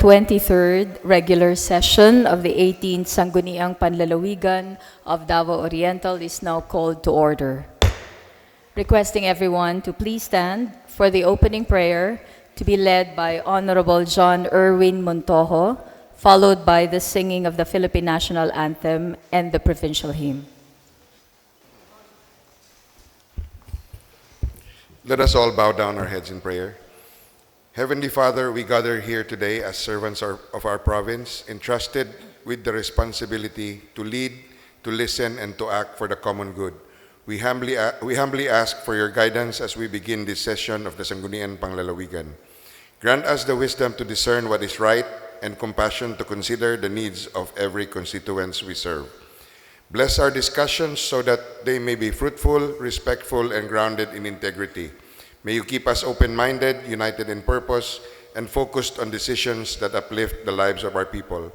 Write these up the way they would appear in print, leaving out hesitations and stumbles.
23rd regular session of the 18th Sangguniang Panlalawigan of Davao Oriental is now called to order. Requesting everyone to please stand for the opening prayer to be led by Honorable John Erwin Montojo, followed by the singing of the Philippine National Anthem and the provincial hymn. Let us all bow down our heads in prayer. Heavenly Father, we gather here today as servants of our province, entrusted with the responsibility to lead, to listen, and to act for the common good. We humbly ask for your guidance as we begin this session of the Sangguniang Panlalawigan. Grant us the wisdom to discern what is right and compassion to consider the needs of every constituents we serve. Bless our discussions so that they may be fruitful, respectful, and grounded in integrity. May you keep us open-minded, united in purpose, and focused on decisions that uplift the lives of our people.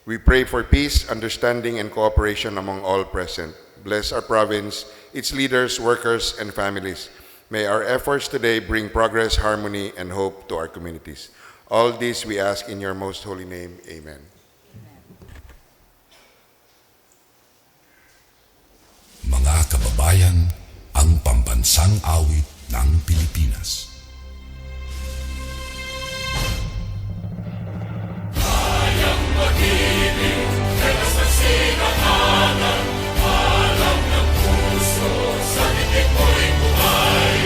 We pray for peace, understanding, and cooperation among all present. Bless our province, its leaders, workers, and families. May our efforts today bring progress, harmony, and hope to our communities. All this we ask in your most holy name. Amen. Mga kababayan, ang pambansang awit ng Pilipinas. Kayang mag-ibig, teras na sinanganan, alam ng puso, sa titik mo'y buhay.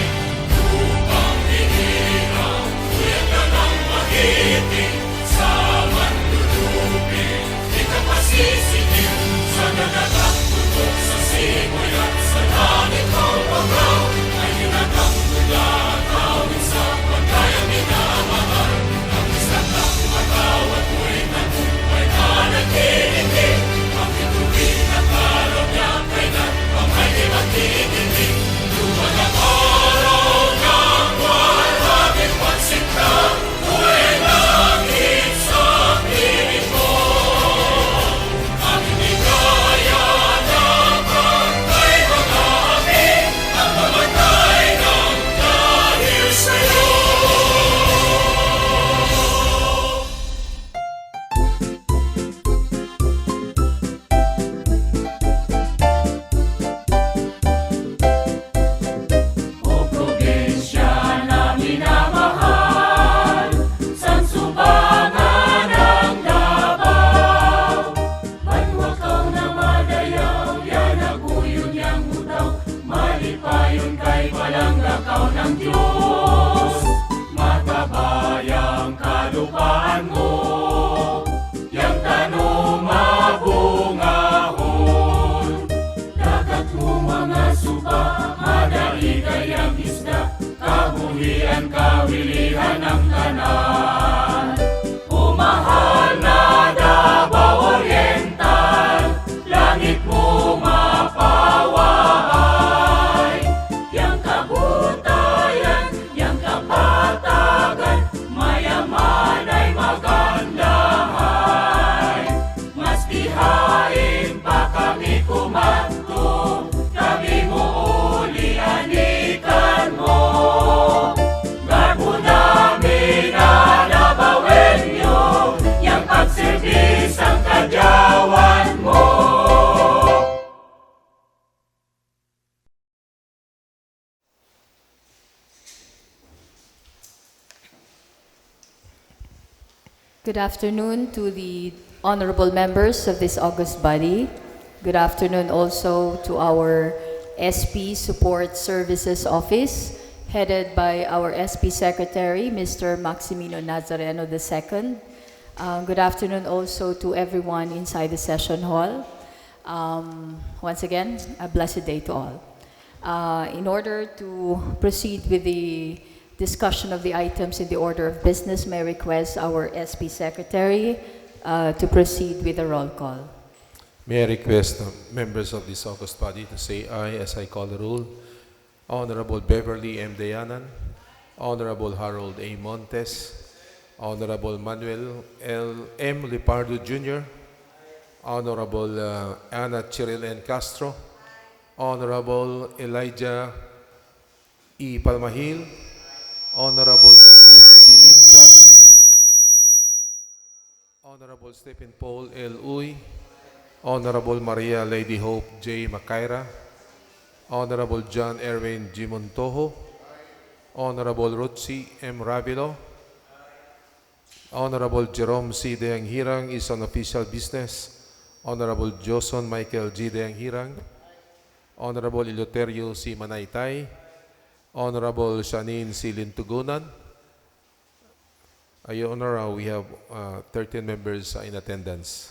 Lupang hinirang, tuyag ka ng magiting, sa manlulupin, di ka masisingil, sa nagatang tutok sa simoy at sa langit mo pagaw, ay ginagang mula, tawid sa pagkayang minamahal, ang isang ng matawad mo'y nabuhay na nagkikinig, ang ituwin at araw niya kay nagpamay di magkikinig, lupa ng araw ng walang pansinta, buhay langit sa piling mo, ang hindi kaya ng pagkay mag-aami, ang mamatay ng dahil sa'yo. O probinsya na minamahal, sansubangan ng Davao, ba't wakaw na madayaw, yan aguyon yang udaw, malipayon kay walang lakaw ng Diyos, matabayang kalupaan mo, yang tanong mabungahon, dagat mo mga suba, madai kayang isda, kabuhian, kawilihan ng tanan. O mahal na Davao Oriental, langit mo mapaway, yang kabutayan, yang kapatagan, mayaman ay magandahay. Mas tihain pa kami kumanto, kami mo uli anikan mo. Garbo namin alabawin nyo, yang pagservis ang kadyawan mo. Good afternoon to the honorable members of this august body. Good afternoon also to our SP Support Services Office, headed by our SP Secretary, Mr. Maximino Nazareno II. Good afternoon also to everyone inside the session hall. Once again, a blessed day to all. In order to proceed with the discussion of the items in the order of business, may I request our SP Secretary to proceed with the roll call. May I request the members of this august body to say aye as I call the roll. Honorable Beverly M. Dayanan, Honorable Harold A. Montes, Honorable Manuel L. M. Lipardo Jr., Honorable Ana Chiril N. Castro, Honorable Elijah E. Palmahil, Honorable Daud Bilinsa, Stephen Paul L. Uy, Honorable Maria Lady Hope J. Macaira, Honorable John Erwin G. Montojo, Honorable Ruth M. Ravilo, Honorable Jerome C. Deanghirang is on official business, Honorable Joson Michael G. Deanghirang, Honorable Eleuterio C. Manaytay, Honorable Shanine C. Lintugunan. Your Honor, we have 13 members in attendance.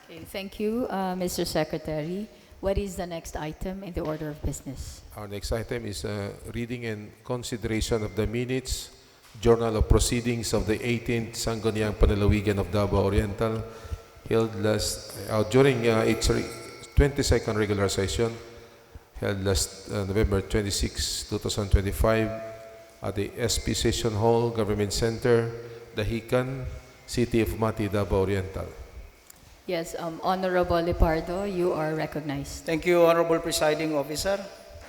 Okay, thank you, Mr. Secretary. What is the next item in the order of business? Our next item is reading and consideration of the minutes, Journal of Proceedings of the 18th Sangguniang Panlalawigan of Davao Oriental, held during its 22nd regular session, held last November 26, 2025, at the SP Session Hall, Government Center, Dahican, City of 𝐓𝐇𝐄, Davao Oriental. Yes, Honorable Lepardo, you are recognized. Thank you, Honorable Presiding Officer.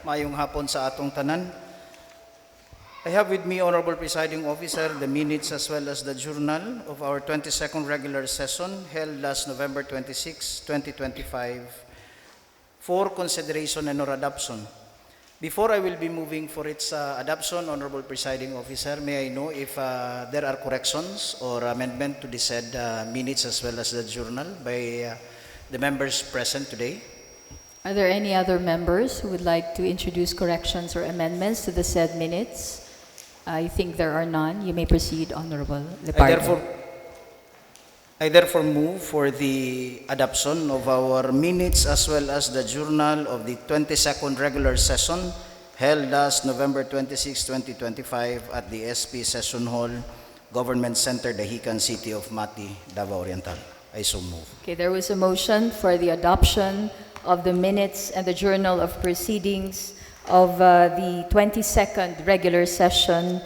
Mayong hapon sa atong tanan. I have with me, Honorable Presiding Officer, the minutes as well as the journal of our 22nd regular session held last November 26, 2025 for consideration and or adoption. Before I will be moving for its adoption, Honorable Presiding Officer, may I know if there are corrections or amendment to the said minutes as well as the journal by the members present today? Are there any other members who would like to introduce corrections or amendments to the said minutes? I think there are none. You may proceed, Honorable Lepardo. I therefore move for the adoption of our minutes as well as the journal of the 22nd regular session held last November 26, 2025 at the SP Session Hall, Government Center, Dahican, City of 𝐓𝐇𝐄, Davao Oriental. I so move. Okay, there was a motion for the adoption of the minutes and the journal of proceedings of the 22nd regular session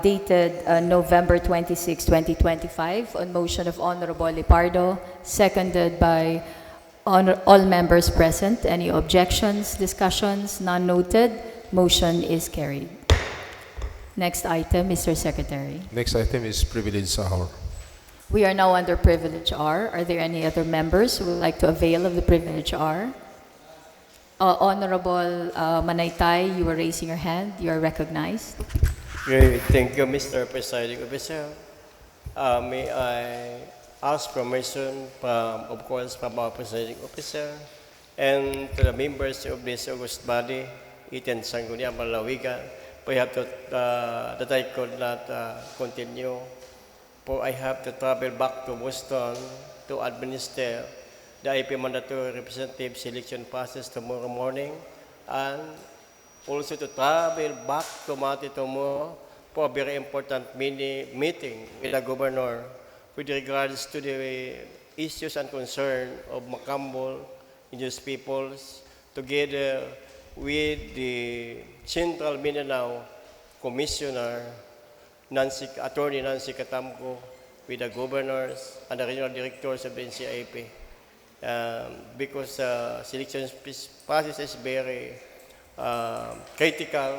dated November 26, 2025 on motion of Honorable Lepardo, seconded by all members present. Any objections, discussions? None noted. Motion is carried. Next item, Mr. Secretary. Next item is privilege hour. We are now under privilege R. Are there any other members who would like to avail of the privilege R? Honorable Manaytay, you are raising your hand. You are recognized. Great. Thank you, Mr. Presiding Officer. May I ask permission from, of course, from our Presiding Officer and to the members of this august body, 18th Sangguniang Panlalawigan. We have to, that I could not continue, for I have to travel back to Boston to administer the IP mandatory representative selection process tomorrow morning, and also to travel back to 𝐓𝐇𝐄 tomorrow for a very important meeting with the governor with regards to the issues and concern of Macambol, indigenous peoples, together with the Central Mindanao Commissioner, Attorney Nancy Catamco, with the governors and the regional directors of the NCIP. Because selection process is very critical,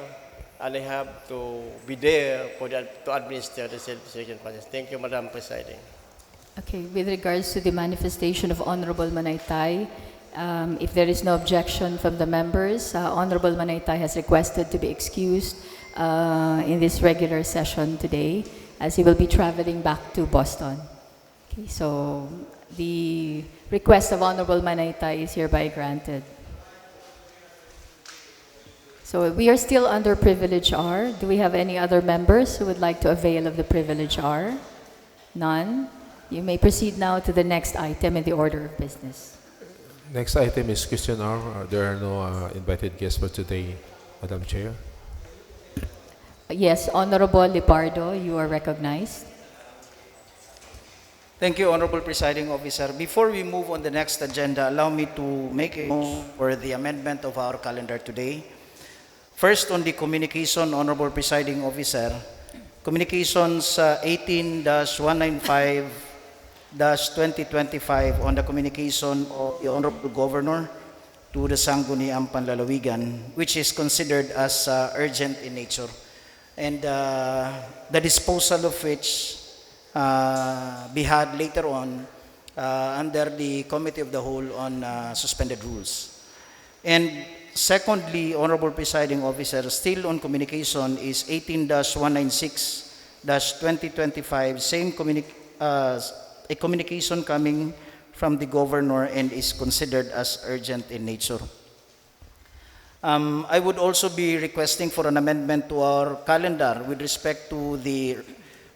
and I have to be there to administer the selection process. Thank you, Madam Presiding. Okay, with regards to the manifestation of Honorable Manaytay, if there is no objection from the members, Honorable Manaytay has requested to be excused in this regular session today, as he will be traveling back to Boston. Okay, so the request of Honorable Manaytay is hereby granted. So we are still under privilege R. Do we have any other members who would like to avail of the privilege R? None. You may proceed now to the next item in the order of business. Next item is question R. There are no invited guests for today, Madam Chair. Yes, Honorable Lepardo, you are recognized. Thank you, Honorable Presiding Officer. Before we move on the next agenda, allow me to make a motion for the amendment of our calendar today. First, on the communication, Honorable Presiding Officer, Communications 18-195-2025 on the communication of the Honorable Governor to the Sangguniang Panlalawigan, which is considered as urgent in nature, and the disposal of which be had later on under the Committee of the Whole on Suspended Rules. And secondly, Honorable Presiding Officer, still on communication is 18-196-2025, a communication coming from the Governor and is considered as urgent in nature. I would also be requesting for an amendment to our calendar with respect to the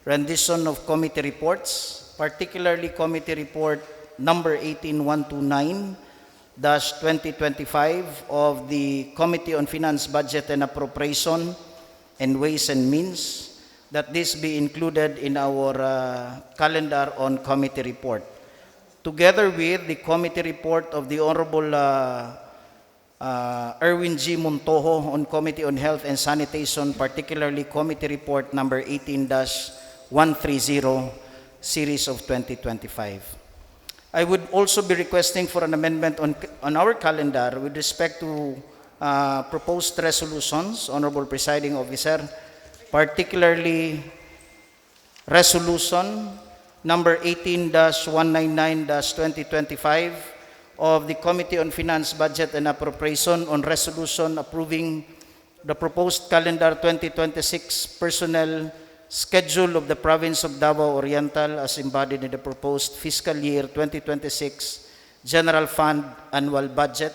rendition of committee reports, particularly Committee Report number 18129-2025 of the Committee on Finance, Budget and Appropriation and Ways and Means, that this be included in our calendar on committee report, together with the committee report of the Honorable Erwin G. Montojo on Committee on Health and Sanitation, particularly Committee Report number 18-130, Series of 2025. I would also be requesting for an amendment on our calendar with respect to proposed resolutions, Honorable Presiding Officer, particularly Resolution number 18-199-2025 of the Committee on Finance, Budget and Appropriation on resolution approving the proposed calendar 2026 personnel schedule of the Province of Davao Oriental as embodied in the proposed fiscal year 2026 General Fund Annual Budget,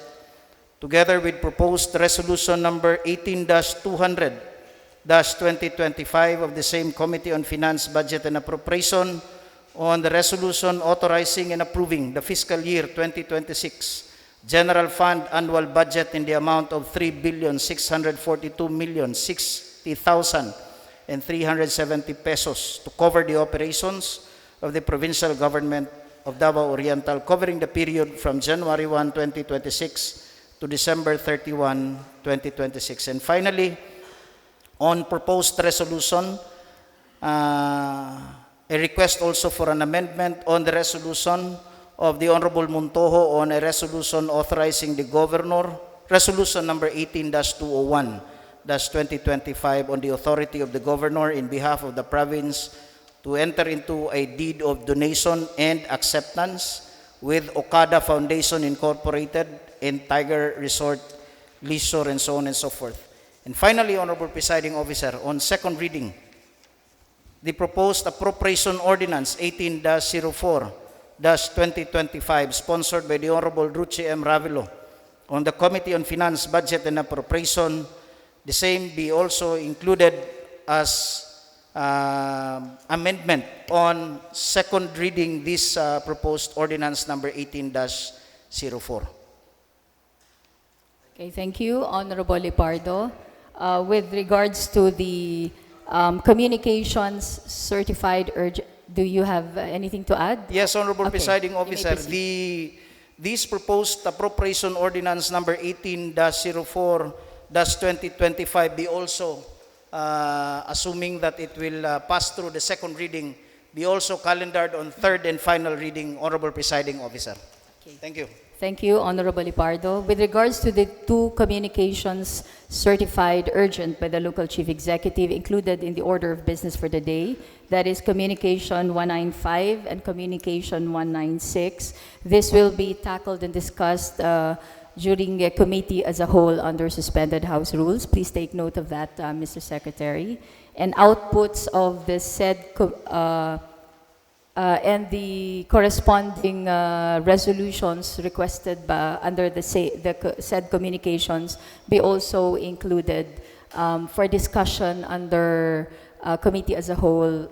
together with proposed resolution number 18-200-2025 of the same Committee on Finance, Budget and Appropriation on the resolution authorizing and approving the fiscal year 2026 General Fund Annual Budget in the amount of 3,642,060,370 pesos to cover the operations of the provincial government of Davao Oriental, covering the period from January 1, 2026 to December 31, 2026. And finally, on proposed resolution, a request also for an amendment on the resolution of the Honorable Montojo on a resolution authorizing the Governor, resolution number 18-201-2025 on the authority of the Governor in behalf of the province to enter into a deed of donation and acceptance with Okada Foundation Incorporated and Tiger Resort Leisure and so on and so forth. And finally, Honorable Presiding Officer, on second reading, the proposed appropriation ordinance 18-04-2025 sponsored by the Honorable Ruchi M. Ravelo on the Committee on Finance, Budget and Appropriation, the same be also included as amendment on second reading this proposed ordinance number 18-04. Okay, thank you, Honorable Lipardo. With regards to the communications certified urgent, do you have anything to add? Yes, Honorable Okay, Presiding you may Officer, proceed. this proposed appropriation ordinance number 18-04-2025 be also, assuming that it will pass through the second reading, be also calendared on third and final reading, Honorable Presiding Officer. Okay. Thank you. Thank you, Honorable Lipardo. With regards to the two communications certified urgent by the local chief executive included in the order of business for the day, that is Communication 195 and Communication 196. This will be tackled and discussed during a committee as a whole under suspended House rules. Please take note of that, Mr. Secretary. And outputs of the said and the corresponding resolutions requested by, under the said communications be also included for discussion under committee as a whole,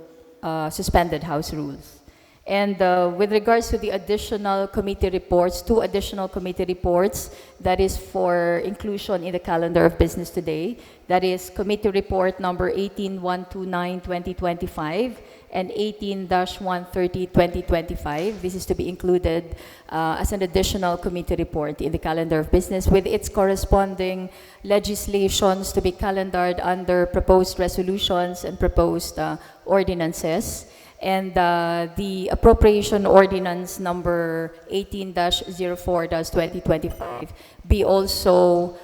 suspended House rules. And with regards to the additional committee reports, two additional committee reports, that is for inclusion in the calendar of business today. That is Committee Report number 18-129-2025 and 18-130-2025. This is to be included as an additional committee report in the calendar of business with its corresponding legislations to be calendared under proposed resolutions and proposed ordinances. And the appropriation ordinance number 18-04-2025 be also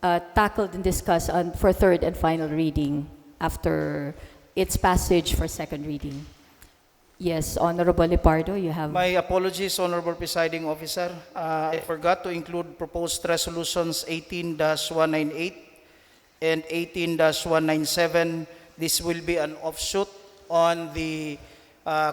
tackled and discussed for third and final reading after its passage for second reading. Yes, Honorable Lepardo, you have... My apologies, Honorable Presiding Officer. I forgot to include proposed resolutions 18-198 and 18-197. This will be an offshoot on the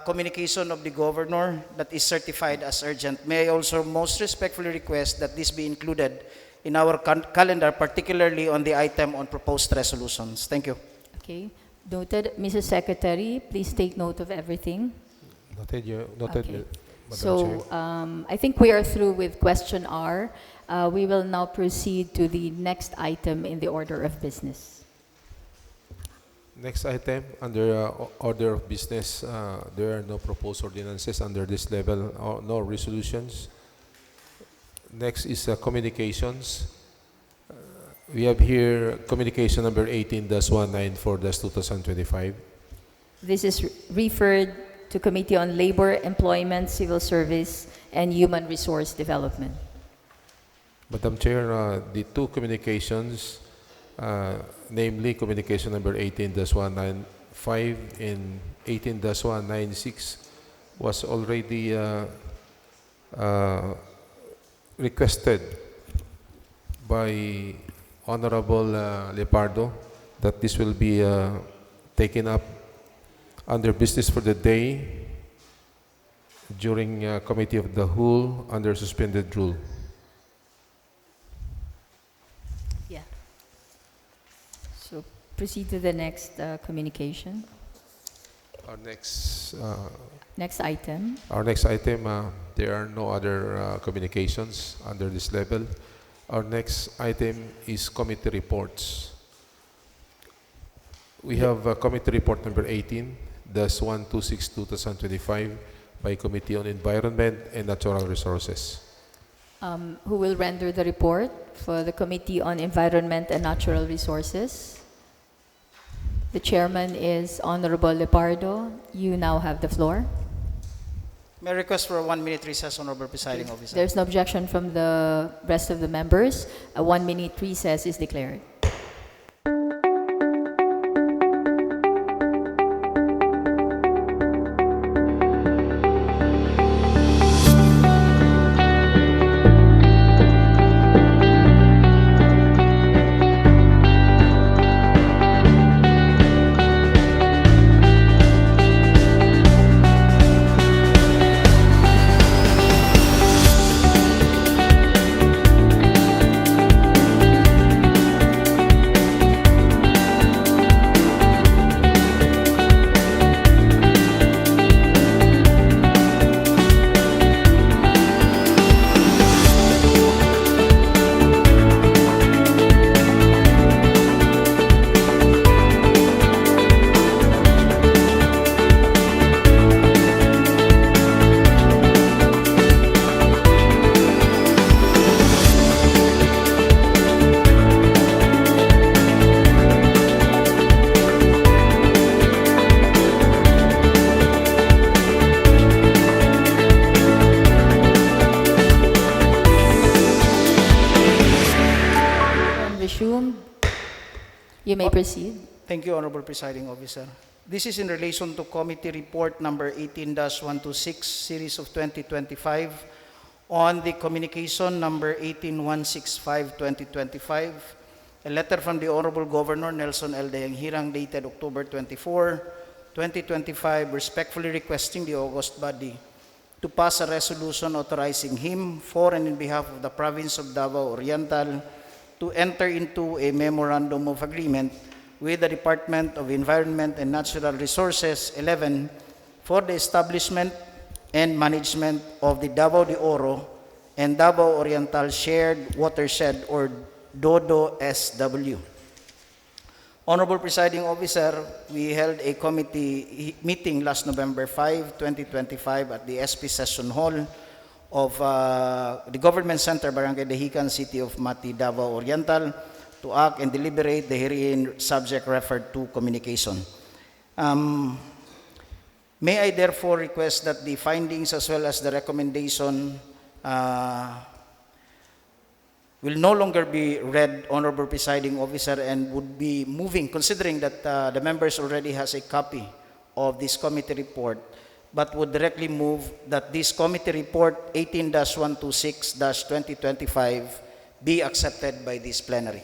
communication of the governor that is certified as urgent. May I also most respectfully request that this be included in our calendar, particularly on the item on proposed resolutions. Thank you. Okay, noted. Mrs. Secretary, please take note of everything. Noted, Okay. Madam So, Chair. I think we are through with question R. We will now proceed to the next item in the order of business. Next item, under order of business, there are no proposed ordinances under this level, or no resolutions. Next is communications. We have here communication number 18-194-2025. This is referred to Committee on Labor, Employment, Civil Service, and Human Resource Development. Madam Chair, the two communications, namely communication number 18-195 and 18-196, was already requested by Honorable Lepardo that this will be taken up under business for the day during Committee of the Whole under suspended rule. Yeah. So, proceed to the next communication. Our next item. There are no other communications under this level. Our next item is committee reports. We have committee report number 18-126-2025 by Committee on Environment and Natural Resources. Who will render the report for the Committee on Environment and Natural Resources? The chairman is Honorable Lepardo. You now have the floor. May I request for a 1-minute recess, Honorable Presiding Officer? There's no objection from the rest of the members. A 1-minute recess is declared. You may proceed. Thank you, Honorable Presiding Officer. This is in relation to Committee Report number 18-126, Series of 2025, on the communication number 18165-2025, a letter from the Honorable Governor Nelson L. Dayang-Hirang dated October 24, 2025, respectfully requesting the August body to pass a resolution authorizing him for and in behalf of the province of Davao Oriental to enter into a memorandum of agreement with the Department of Environment and Natural Resources 11 for the establishment and management of the Davao de Oro and Davao Oriental Shared Watershed, or DODO SW. Honorable Presiding Officer, we held a committee meeting last November 5, 2025 at the SP Session Hall of the Government Center, Barangay Dahican, City of Mati, Davao Oriental, to act and deliberate the herein subject referred to communication. May I therefore request that the findings as well as the recommendation will no longer be read, Honorable Presiding Officer, and would be moving, considering that the members already has a copy of this committee report, but would directly move that this committee report 18-126-2025 be accepted by this plenary.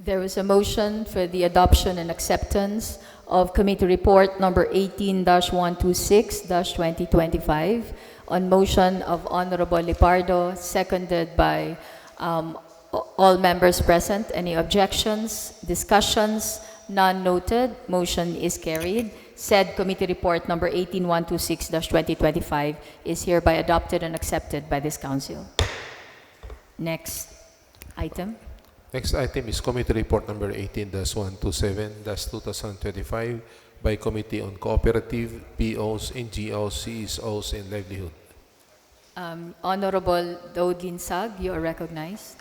There is a motion for the adoption and acceptance of Committee Report number 18-126-2025 on motion of Honorable Lipardo, seconded by all members present. Any objections, discussions? None noted. Motion is carried. Said Committee Report number 18-126-2025 is hereby adopted and accepted by this Council. Next item. Next item is Committee Report number 18-127-2025 by Committee on Cooperative, POs, NGOs, CSOs, and Livelihood. Honorable 𝐓𝐇𝐄 𝟐👑 you are recognized.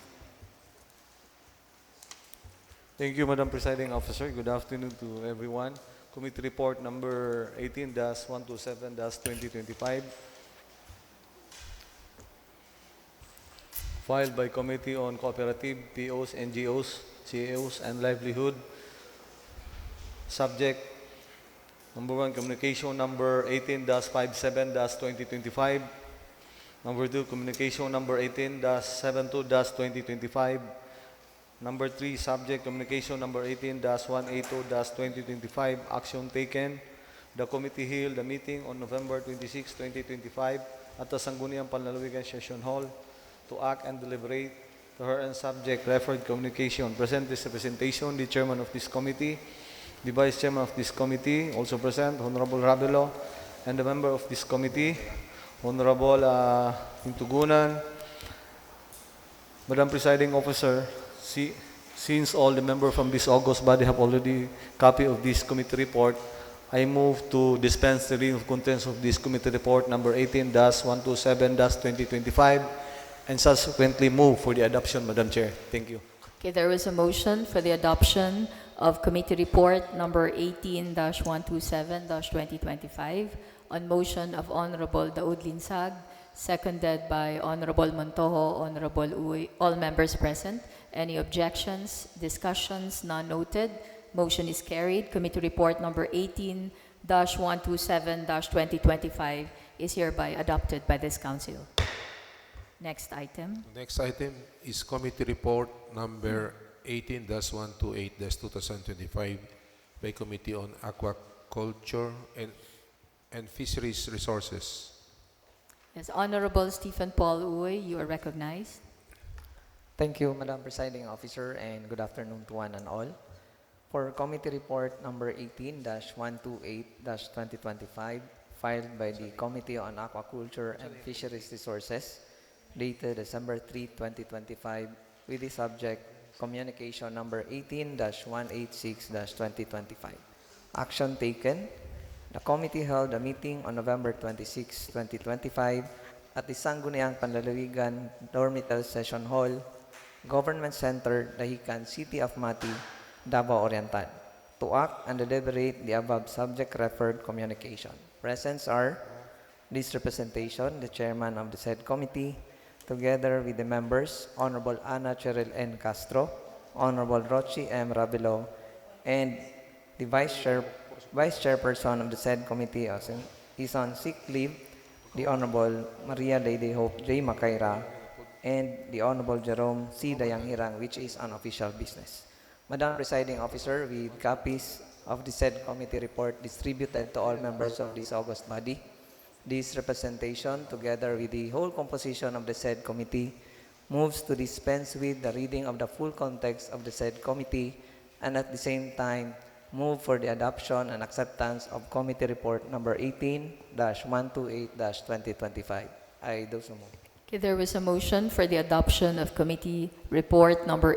Thank you, Madam Presiding Officer. Good afternoon to everyone. Committee Report number 18-127-2025, filed by Committee on Cooperative, POs, NGOs, CAOs, and Livelihood. Subject number 1, Communication number 18-57-2025. Number 2, Communication number 18-72-2025. Number 3, subject Communication number 18-182-2025, action taken. The committee held a meeting on November 26, 2025 at the Sangguniang Panlalawigan Session Hall to act and deliberate to her and subject referred communication. Present this representation, the chairman of this committee, the vice chairman of this committee, also present, Honorable Rabelo, and the member of this committee, Honorable Intugunan. Madam Presiding Officer, since all the members from this august body have already copy of this committee report, I move to dispense the reading of contents of this committee report number 18-127-2025 and subsequently move for the adoption, Madam Chair. Thank you. Okay, there is a motion for the adoption of Committee Report number 18-127-2025 on motion of Honorable 𝐓𝐇𝐄, seconded by Honorable Montojo, Honorable Uy, all members present. Any objections, discussions? None noted. Motion is carried. Committee Report number 18-127-2025 is hereby adopted by this Council. Next item. Next item is Committee Report number 18-128-2025 by Committee on Aquaculture and Fisheries Resources. Yes, Honorable Stephen Paul Uy, you are recognized. Thank you, Madam Presiding Officer, and good afternoon to one and all. For Committee Report number 18-128-2025, filed by the Committee on Aquaculture and Fisheries Resources, dated December 3, 2025, with the subject Communication number 18-186-2025. Action taken. The committee held a meeting on November 26, 2025 at the Sangguniang Panlalawigan Dormitory Session Hall, Government Center, Dahican, City of Mati, Davao Oriental, to act and deliberate the above subject referred communication. Present are this representation, the chairman of the said committee, together with the members, Honorable Ana Cheryl N. Castro, Honorable Rochi M. Rabelo, and the Vice Chairperson of the said committee is on sick leave, the Honorable Maria Lady Hope J. Macaira, and the Honorable Jerome C. Dayanghirang, which is on official business. Madam Presiding Officer, with copies of the said committee report distributed to all members of this august body, this representation, together with the whole composition of the said committee, moves to dispense with the reading of the full context of the said committee and at the same time move for the adoption and acceptance of Committee Report number 18-128-2025. I do so move. Okay, there was a motion for the adoption of Committee Report number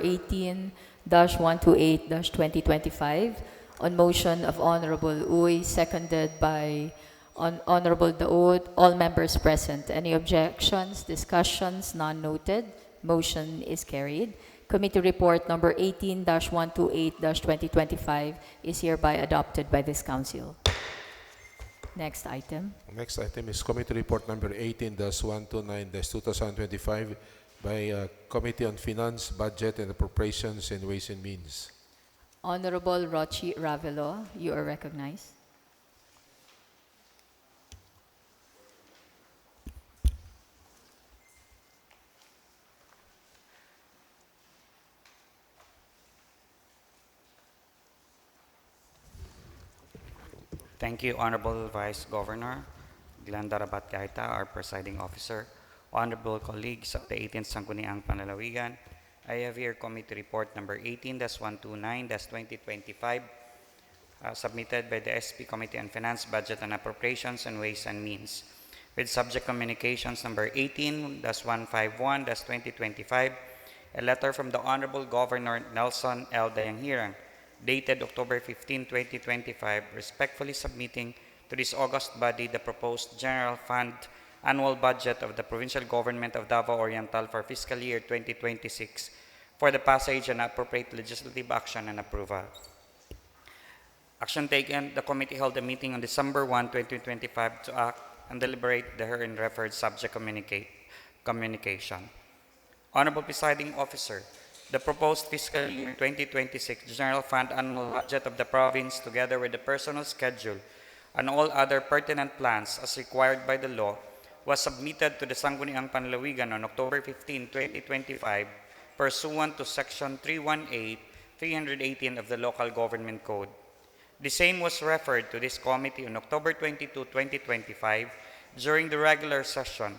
18-128-2025 on motion of Honorable Uy, seconded by Honorable Daud, all members present. Any objections, discussions? None noted. Motion is carried. Committee Report number 18-128-2025 is hereby adopted by this Council. Next item. Next item is Committee Report number 18-129-2025 by Committee on Finance, Budget and Appropriations and Ways and Means. Honorable Rochi Ravelo, you are recognized. Thank you, Honorable Vice Governor Glenda Rabat Gaita, our presiding officer, honorable colleagues of the 18th Sangguniang Panlalawigan. I have here committee report number 18-129-2025, submitted by the SP Committee on Finance, Budget and Appropriations and Ways and Means, with subject communications number 18-151-2025, a letter from the Honorable Governor Nelson L. Dayanghirang, dated October 15, 2025, respectfully submitting to this august body the proposed General Fund annual budget of the Provincial Government of Davao Oriental for fiscal year 2026 for the passage and appropriate legislative action and approval. Action taken, the committee held a meeting on December 1, 2025 to act and deliberate the herein referred subject communication. Honorable Presiding Officer, the proposed fiscal year 2026 General Fund annual budget of the province, together with the personal schedule and all other pertinent plans as required by the law, was submitted to the Sangguniang Panlalawigan on October 15, 2025, pursuant to Section 318 of the Local Government Code. The same was referred to this committee on October 22, 2025, during the regular session,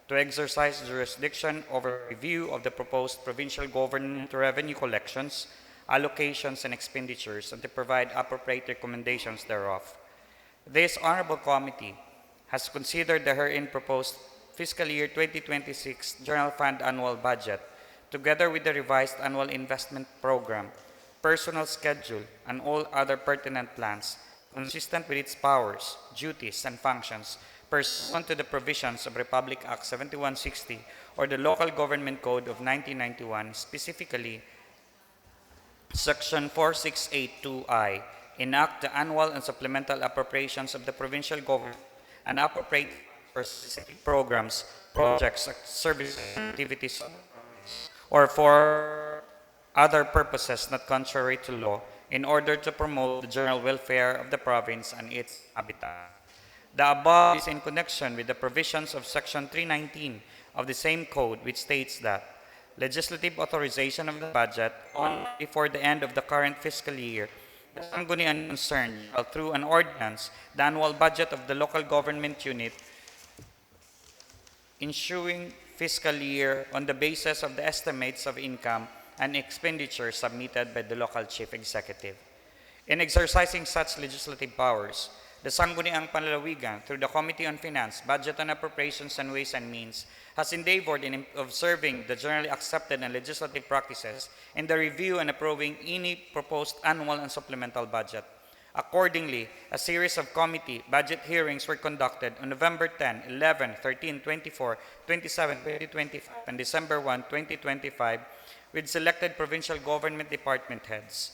to exercise jurisdiction over review of the proposed provincial government revenue collections, allocations, and expenditures, and to provide appropriate recommendations thereof. This Honorable Committee has considered the herein proposed fiscal year 2026 General Fund annual budget, together with the revised annual investment program, personal schedule, and all other pertinent plans, consistent with its powers, duties, and functions, pursuant to the provisions of Republic Act 7160 or the Local Government Code of 1991, specifically Section 4682I, enact the annual and supplemental appropriations of the provincial government and appropriate for specific programs, projects, services, activities, or for other purposes not contrary to law, in order to promote the general welfare of the province and its habitat. The above is in connection with the provisions of Section 319 of the same code, which states that legislative authorization of the budget on before the end of the current fiscal year, the Sangguniang concerned shall, through an ordinance, the annual budget of the local government unit ensuing fiscal year on the basis of the estimates of income and expenditure submitted by the local chief executive. In exercising such legislative powers, the Sangguniang Panlalawigan, through the Committee on Finance, Budget and Appropriations and Ways and Means, has endeavored in observing the generally accepted and legislative practices in the review and approving any proposed annual and supplemental budget. Accordingly, a series of committee budget hearings were conducted on November 10, 11, 13, 24, 27, 2025, and December 1, 2025, with selected provincial government department heads,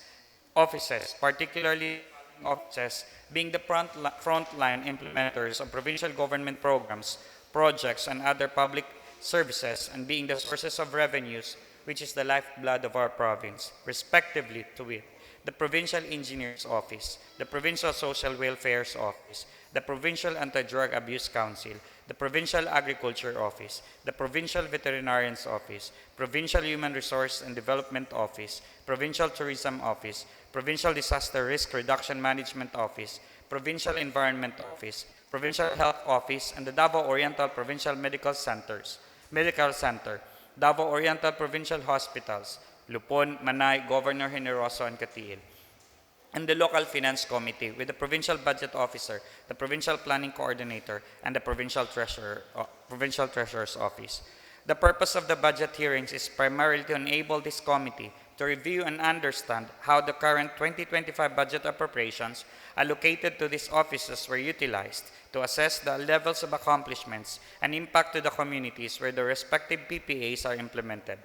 offices, particularly offices being the frontline implementers of provincial government programs, projects, and other public services, and being the sources of revenues, which is the lifeblood of our province, respectively to wit, the Provincial Engineers Office, the Provincial Social Welfare's Office, the Provincial Anti-Drug Abuse Council, the Provincial Agriculture Office, the Provincial Veterinarian's Office, Provincial Human Resource and Development Office, Provincial Tourism Office, Provincial Disaster Risk Reduction Management Office, Provincial Environment Office, Provincial Health Office, and the Davao Oriental Provincial Medical Center, Davao Oriental Provincial Hospitals, Lupon, Manay, Governor Generoso, and Katiil, and the Local Finance Committee with the Provincial Budget Officer, the Provincial Planning Coordinator, and the Provincial Treasurer's Office. The purpose of the budget hearings is primarily to enable this committee to review and understand how the current 2025 budget appropriations allocated to these offices were utilized, to assess the levels of accomplishments and impact to the communities where the respective PPAs are implemented.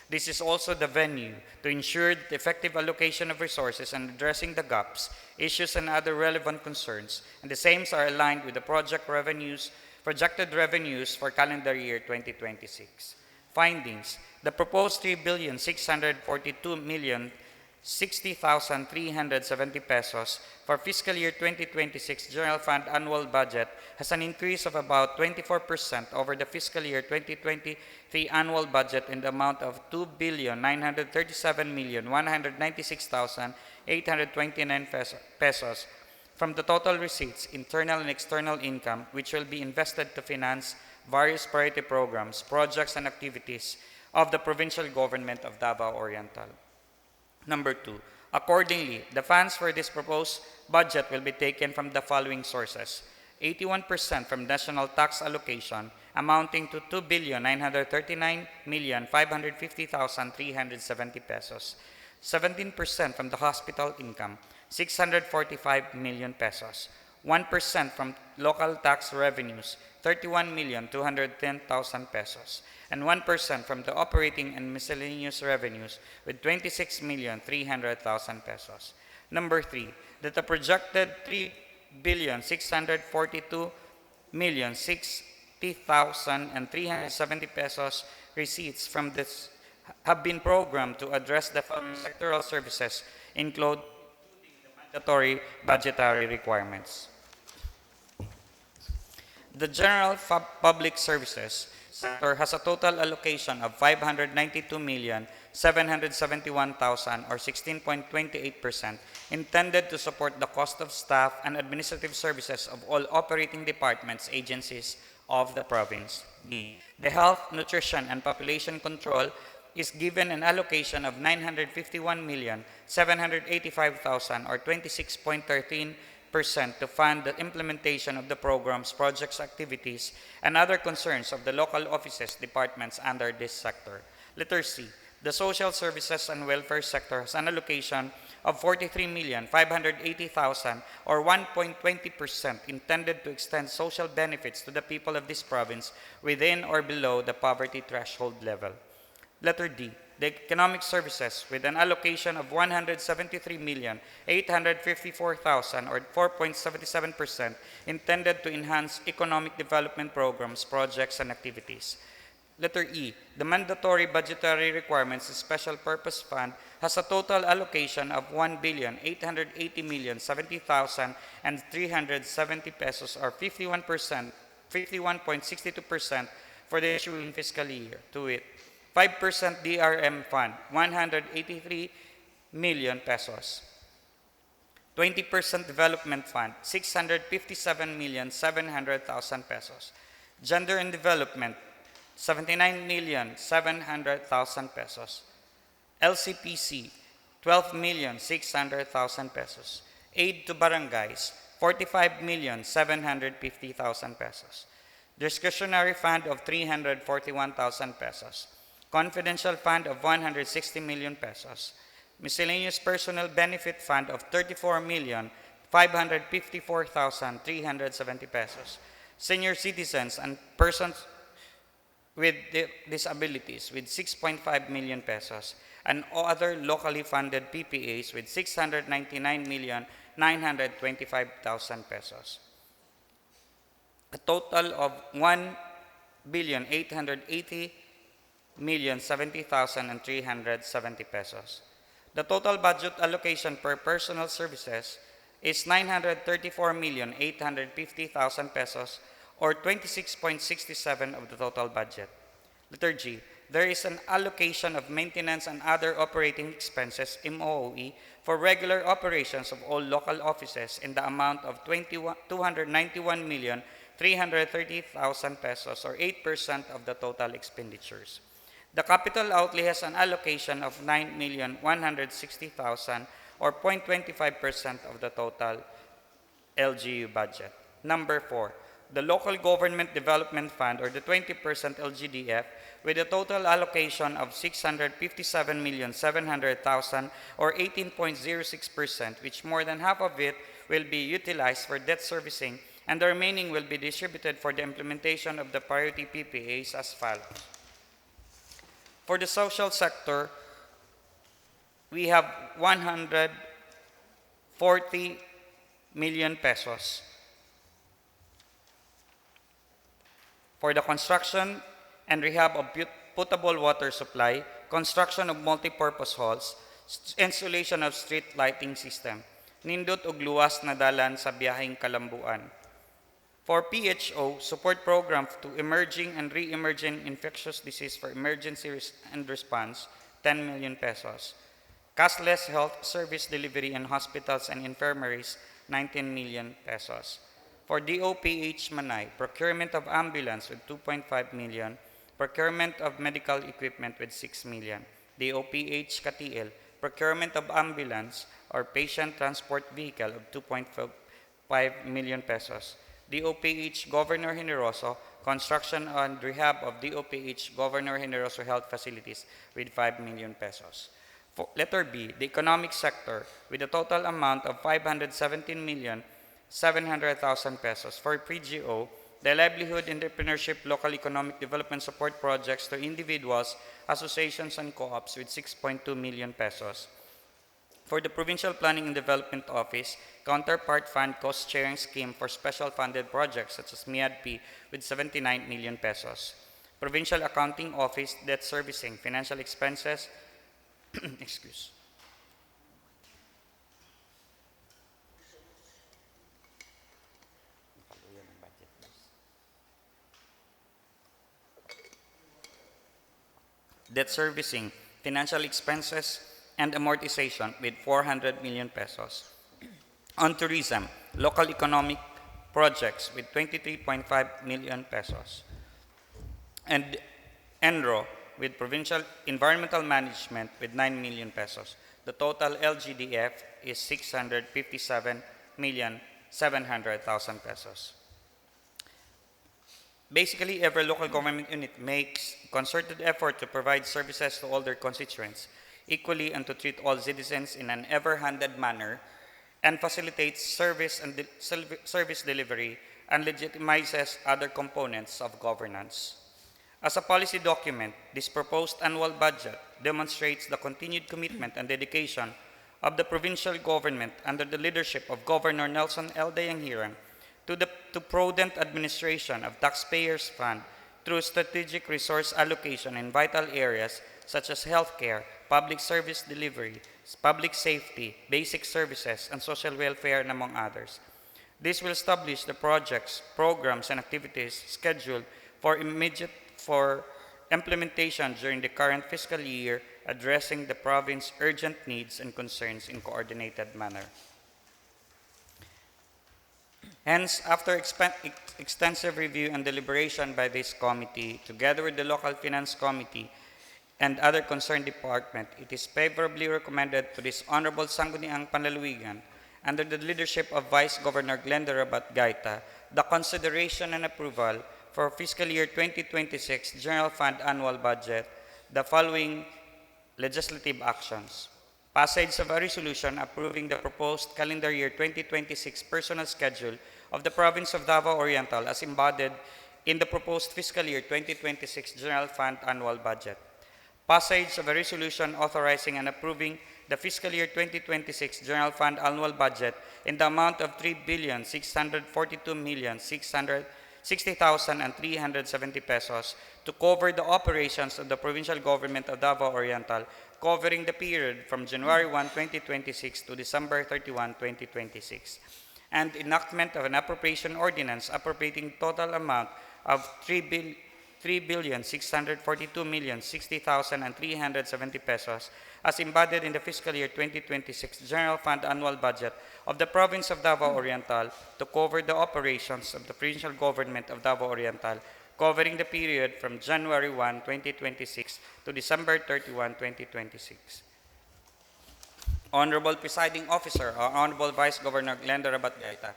This is also the venue to ensure the effective allocation of resources and addressing the gaps, issues, and other relevant concerns, and the same are aligned with the projected revenues for calendar year 2026. Findings: the proposed 3,642,060,370 pesos for fiscal year 2026 General Fund annual budget has an increase of about 24% over the fiscal year 2023 annual budget in the amount of 2,937,196,829 pesos, from the total receipts, internal and external income, which will be invested to finance various priority programs, projects, and activities of the provincial government of Davao Oriental. Number 2, accordingly, the funds for this proposed budget will be taken from the following sources: 81% from national tax allocation amounting to 2,939,550,370 pesos, 17% from the hospital income, 645 million pesos, 1% from local tax revenues, 31,210,000 pesos, and 1% from the operating and miscellaneous revenues with 26,300,000 pesos. Number 3, that the projected 3,642,060,370 pesos receipts from this have been programmed to address the following sectoral services, including the mandatory budgetary requirements. The general public services sector has a total allocation of 592,771,000 or 16.28% intended to support the cost of staff and administrative services of all operating departments, agencies of the province. The health, nutrition, and population control is given an allocation of 951,785,000 or 26.13% to fund the implementation of the programs, projects, activities, and other concerns of the local offices, departments under this sector. Letter C. The social services and welfare sector has an allocation of 43,580,000 or 1.20% intended to extend social benefits to the people of this province within or below the poverty threshold level. Letter D. The economic services with an allocation of 173,854,000 or 4.77% intended to enhance economic development programs, projects, and activities. Letter E. The mandatory budgetary requirements special purpose fund has a total allocation of 1,880,070,370 pesos or 51.62% for the ensuing fiscal year. To it, 5% DRM fund, 183 million pesos. 20% development fund, 657,700,000 pesos. Gender and development, 79,700,000 pesos. LCPC, 12,600,000 pesos. Aid to barangays, 45,750,000 pesos. Discretionary fund of 341,000 pesos. Confidential fund of 160 million pesos. Miscellaneous personnel benefit fund of 34,554,370 pesos. Senior citizens and persons with disabilities with 6.5 million pesos. And other locally funded PPAs with 699,925,000 pesos. A total of 1,880,070,370 pesos. The total budget allocation per personal services is 934,850,000 pesos or 26.67% of the total budget. Letter G. There is an allocation of maintenance and other operating expenses, MOOE, for regular operations of all local offices in the amount of 291,330,000 pesos or 8% of the total expenditures. The capital outlay has an allocation of 9,160,000 or 0.25% of the total LGU budget. Number 4. The Local Government Development Fund or the 20% LGDF with a total allocation of 657,700,000 or 18.06%, which more than half of it will be utilized for debt servicing and the remaining will be distributed for the implementation of the priority PPAs as follows. For the social sector, we have 140 million pesos. For the construction and rehab of potable water supply, construction of multipurpose halls, installation of street lighting system, nindot og luwas na dalan sa biyaheng kalambuan. For PHO, support program to emerging and re-emerging infectious disease for emergency and response, 10 million pesos. Cashless health service delivery in hospitals and infirmaries, 19 million pesos. For DOPH Manay, procurement of ambulance with 2.5 million, procurement of medical equipment with 6 million. DOPH 𝐓𝐇𝐄, procurement of ambulance or patient transport vehicle of 2.5 million pesos. DOPH Governor Generoso, construction and rehab of DOPH Governor Generoso Health Facilities with 5 million pesos. For letter B, the economic sector with a total amount of 517,700,000 pesos. For PGO, the livelihood, entrepreneurship, local economic development support projects to individuals, associations, and co-ops with 6.2 million pesos. For the Provincial Planning and Development Office, counterpart fund cost sharing scheme for special funded projects such as MIADP with 79 million pesos. Provincial Accounting Office, debt servicing, financial expenses, excuse. Debt servicing, financial expenses, and amortization with 400 million pesos. On tourism, local economic projects with 23.5 million pesos. And ENRO with provincial environmental management with 9 million pesos. The total LGDF is 657,700,000 pesos. Basically, every local government unit makes concerted effort to provide services to all their constituents equally and to treat all citizens in an ever-handed manner and facilitates service and service delivery and legitimizes other components of governance. As a policy document, this proposed annual budget demonstrates the continued commitment and dedication of the provincial government under the leadership of Governor Nelson L. Dayangiran to prudent administration of taxpayers' fund through strategic resource allocation in vital areas such as healthcare, public service delivery, public safety, basic services, and social welfare, and among others. This will establish the projects, programs, and activities scheduled for implementation during the current fiscal year, addressing the province's urgent needs and concerns in coordinated manner. Hence, after extensive review and deliberation by this committee, together with the local finance committee and other concerned department, it is favorably recommended to this Honorable Sangguniang Panlalawigan, under the leadership of Vice Governor Glenda Rabat-Gaita, the consideration and approval for fiscal year 2026 General Fund Annual Budget, the following legislative actions. Passage of a resolution approving the proposed calendar year 2026 personnel schedule of the Province of Davao Oriental as embodied in the proposed fiscal year 2026 General Fund Annual Budget. Passage of a resolution authorizing and approving the fiscal year 2026 General Fund Annual Budget in the amount of 3,642,660,370 pesos to cover the operations of the provincial government of Davao Oriental, covering the period from January 1, 2026 to December 31, 2026. And enactment of an appropriation ordinance appropriating total amount of 3,642,060,370 pesos as embodied in the fiscal year 2026 General Fund Annual Budget of the Province of Davao Oriental to cover the operations of the provincial government of Davao Oriental, covering the period from January 1, 2026 to December 31, 2026. Honorable Presiding Officer, or Honorable Vice Governor Glenda Rabat-Gaita,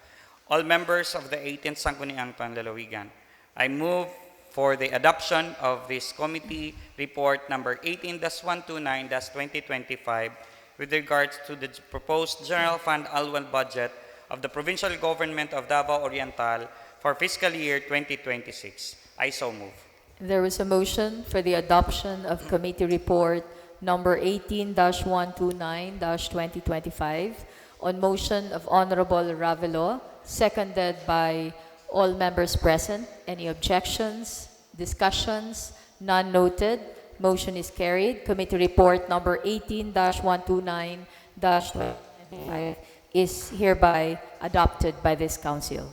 all members of the 18th Sangguniang Panlalawigan, I move for the adoption of this committee report number 18-129-2025 with regards to the proposed General Fund Annual Budget of the Provincial Government of Davao Oriental for fiscal year 2026. I so move. There is a motion for the adoption of committee report number 18-129-2025 on motion of Honorable Ravelo, seconded by all members present. Any objections? Discussions? None noted. Motion is carried. Committee report number 18-129-2025 is hereby adopted by this council.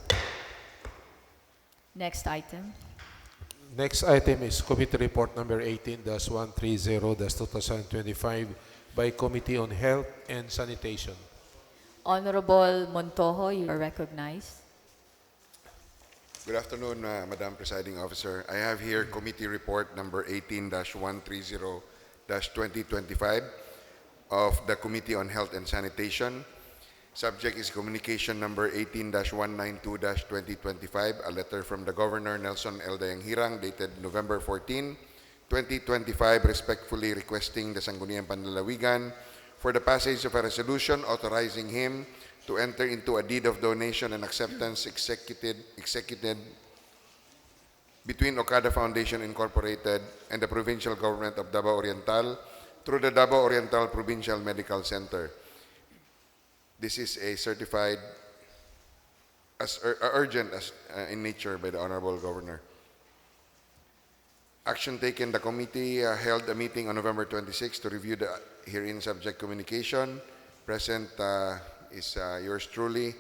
Next item. Next item is committee report number 18-130-2025 by Committee on Health and Sanitation. Honorable Montojo, you are recognized. Good afternoon, Madam Presiding Officer. I have here committee report number 18-130-2025 of the Committee on Health and Sanitation. Subject is communication number 18-192-2025, a letter from the Governor Nelson L. Dayang-Hirang dated November 14, 2025, respectfully requesting the Sangguniang Panlalawigan for the passage of a resolution authorizing him to enter into a deed of donation and acceptance executed between Okada Foundation Incorporated and the provincial government of Davao Oriental through the Davao Oriental Provincial Medical Center. This is a certified as urgent in nature by the Honorable Governor. Action taken, the committee held a meeting on November 26 to review the herein subject communication. Present is yours truly,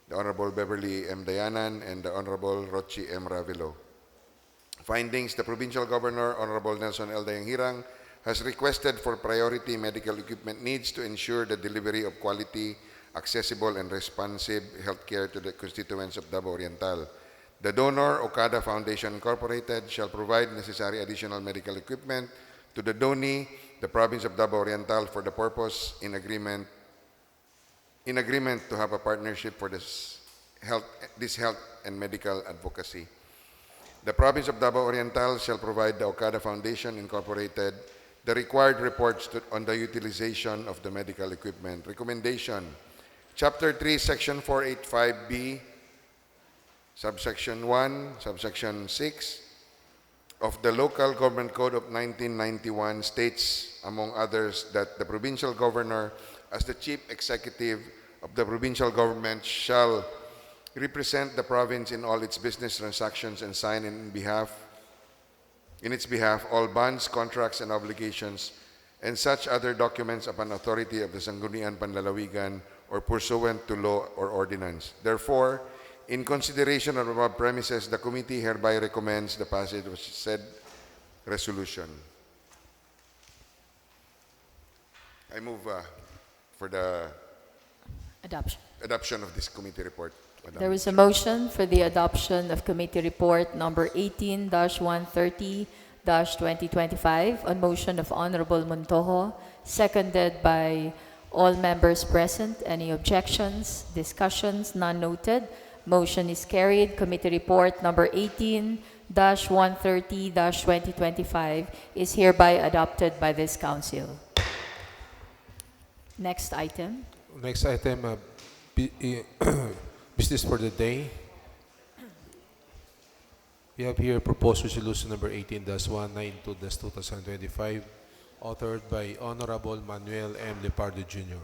the Honorable Beverly M. Dayanan and the Honorable Rochi M. Ravelo. Findings, the Provincial Governor, Honorable Nelson L. Dayang-Hirang, has requested for priority medical equipment needs to ensure the delivery of quality, accessible, and responsive healthcare to the constituents of Davao Oriental. The donor, Okada Foundation Incorporated, shall provide necessary additional medical equipment to the donee, the province of Davao Oriental, for the purpose in agreement to have a partnership for this health and medical advocacy. The province of Davao Oriental shall provide the Okada Foundation Incorporated the required reports on the utilization of the medical equipment. Recommendation, Chapter 3, Section 485B, Subsection 1, Subsection 6 of the Local Government Code of 1991 states, among others, that the provincial governor, as the chief executive of the provincial government, shall represent the province in all its business transactions and sign in its behalf all bonds, contracts, and obligations, and such other documents upon authority of the Sangguniang Panlalawigan or pursuant to law or ordinance. Therefore, in consideration of above premises, the committee hereby recommends the passage of said resolution. I move for the adoption of this committee report. Madam. There is a motion for the adoption of committee report number 18-130-2025 on motion of Honorable Montojo, seconded by all members present. Any objections, discussions? None noted. Motion is carried. Committee report number 18-130-2025 is hereby adopted by this council. Next item. Next item, business for the day. We have here proposed resolution number 18-192-2025, authored by Honorable Manuel M. Lepardo Jr.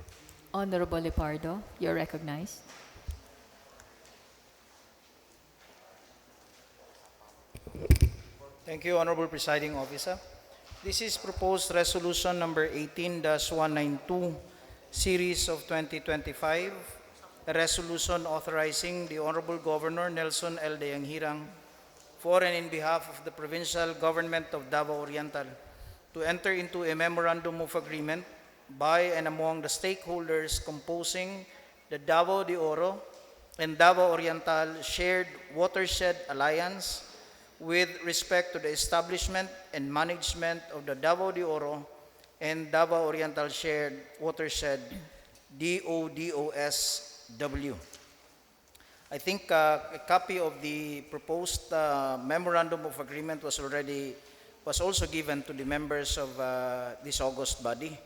Honorable Lepardo, you're recognized. Thank you, Honorable Presiding Officer. This is proposed resolution number 18-192, series of 2025, a resolution authorizing the Honorable Governor Nelson L. Dayang-Hirang for and in behalf of the provincial government of Davao Oriental to enter into a memorandum of agreement by and among the stakeholders composing the Davao de Oro and Davao Oriental Shared Watershed Alliance with respect to the establishment and management of the Davao de Oro and Davao Oriental Shared Watershed, DODOSW. I think a copy of the proposed memorandum of agreement was also given to the members of this august body,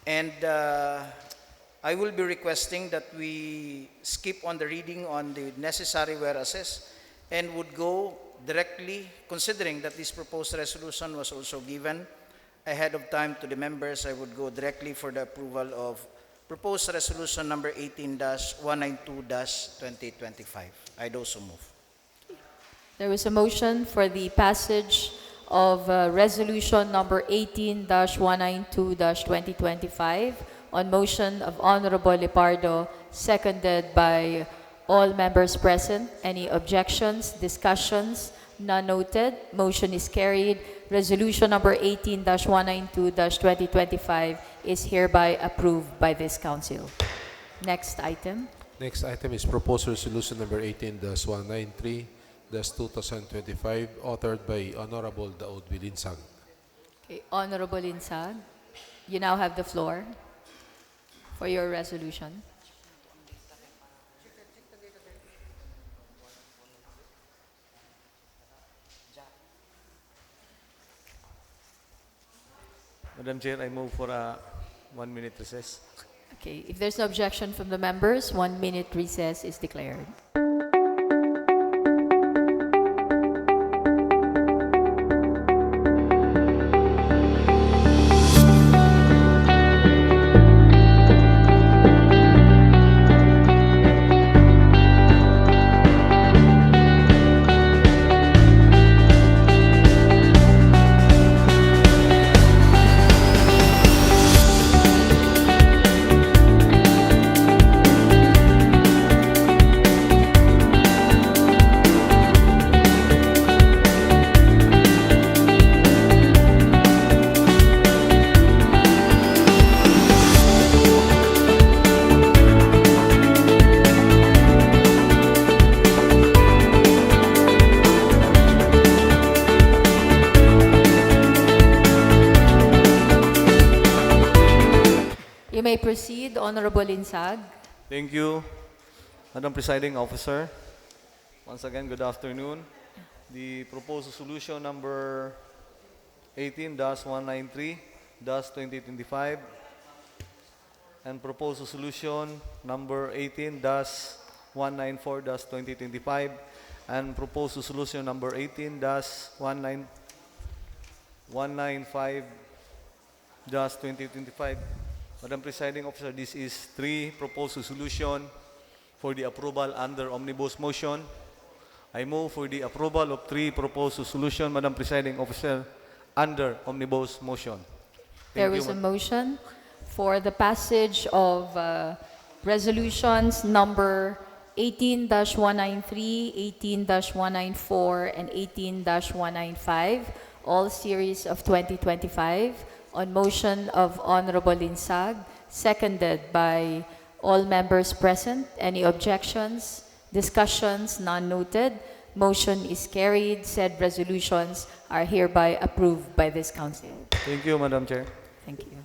and I will be requesting that we skip on the reading on the necessary whereases and would go directly, considering that this proposed resolution was also given ahead of time to the members, I would go directly for the approval of proposed resolution number 18-192-2025. I'd also move. There is a motion for the passage of resolution number 18-192-2025 on motion of Honorable Lepardo, seconded by all members present. Any objections, discussions? None noted. Motion is carried. Resolution number 18-192-2025 is hereby approved by this council. Next item. Next item is proposed resolution number 18-193-2025, authored by Honorable Daud Bilinsag. Okay, Honorable Insag, you now have the floor for your resolution. Madam Chair, I move for a 1-minute recess. Okay, if there's no objection from the members, 1 minute recess is declared. You may proceed, Honorable Insag. Thank you, Madam Presiding Officer. Once again, good afternoon. The proposed solution number 18-193-2025 and proposed solution number 18-194-2025 and proposed solution number 18-195-2025. Madam Presiding Officer, this is 3 proposed solution for the approval under omnibus motion. I move for the approval of 3 proposed solution, Madam Presiding Officer, under omnibus motion. There was a motion for the passage of resolutions number 18-193, 18-194, and 18-195, all series of 2025, on motion of Honorable Insag, seconded by all members present. Any objections? Discussions? None noted. Motion is carried. Said resolutions are hereby approved by this Council. Thank you, Madam Chair. Thank you.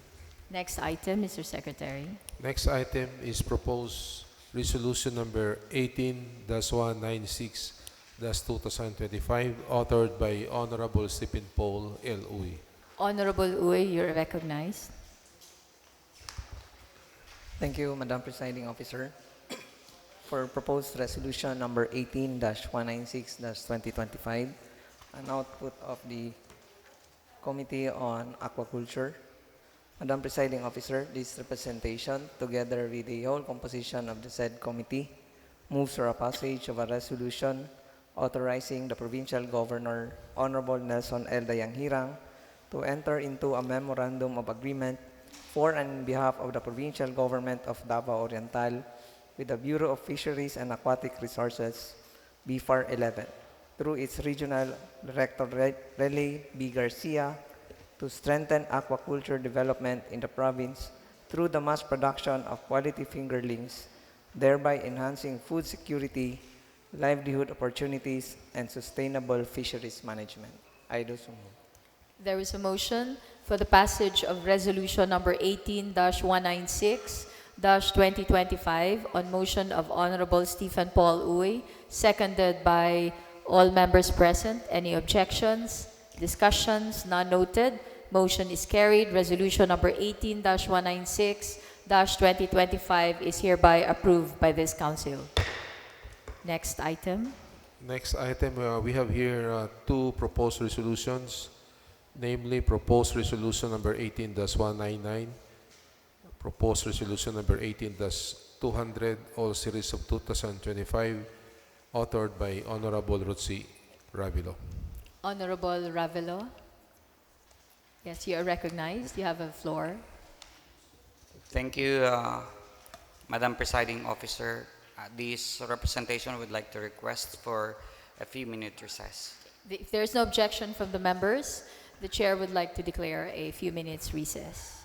Next item, Mr. Secretary. Next item is proposed resolution number 18-196-2025, authored by Honorable Stephen Paul L. Uy. Honorable Uy, you're recognized. Thank you, Madam Presiding Officer. For proposed resolution number 18-196-2025, an output of the Committee on Aquaculture. Madam Presiding Officer, this representation, together with the whole composition of the said committee, moves for a passage of a resolution authorizing the Provincial Governor, Honorable Nelson L. Dayanghirang, to enter into a memorandum of agreement for and in behalf of the Provincial Government of Davao Oriental with the Bureau of Fisheries and Aquatic Resources, BFAR 11, through its Regional Director Relay B. Garcia, to strengthen aquaculture development in the province through the mass production of quality fingerlings, thereby enhancing food security, livelihood opportunities, and sustainable fisheries management. I do so move. There is a motion for the passage of resolution number 18-196-2025 on motion of Honorable Stephen Paul Uy, seconded by all members present. Any objections? Discussions? None noted. Motion is carried. Resolution number 18-196-2025 is hereby approved by this Council. Next item. Next item, we have here 2 proposed resolutions, namely proposed resolution number 18-199, proposed resolution number 18-200, all series of 2025, authored by Honorable Rotsi Ravilo. Honorable Ravelo. Yes, you are recognized. You have a floor. Thank you, Madam Presiding Officer. This representation would like to request for a few minute recess. If there is no objection from the members, the Chair would like to declare a few minutes recess.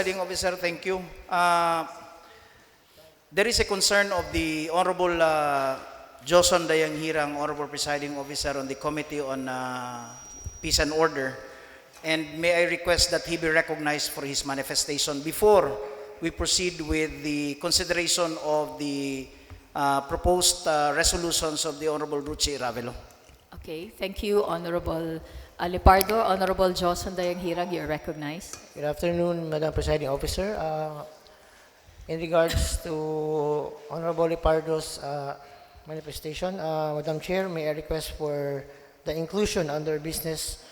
Presiding Officer, thank you. There is a concern of the Honorable Joson Dayanghirang, Honorable Presiding Officer on the Committee on Peace and Order. And may I request that he be recognized for his manifestation before we proceed with the consideration of the proposed resolutions of the Honorable Ruchi Ravelo. Okay, thank you, Honorable Lepardo. Honorable Joson Dayanghirang, you're recognized. Good afternoon, Madam Presiding Officer. In regards to Honorable Lepardo's manifestation, Madam Chair, may I request for the inclusion under business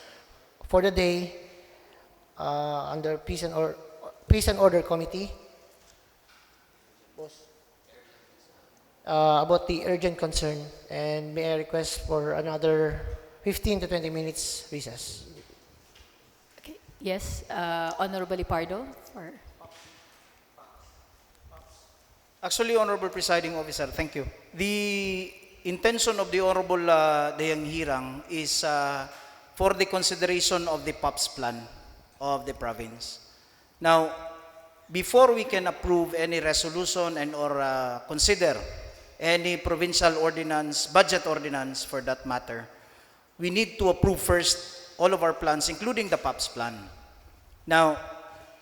for the day under Peace and Order Committee about the urgent concern, and may I request for another 15 to 20 minutes recess. Okay, yes, Honorable Lepardo. Actually, Honorable Presiding Officer, thank you. The intention of the Honorable Dayanghirang is for the consideration of the POPs plan of the province. Now, before we can approve any resolution and or consider any provincial ordinance, budget ordinance for that matter, we need to approve first all of our plans, including the POPs plan. Now,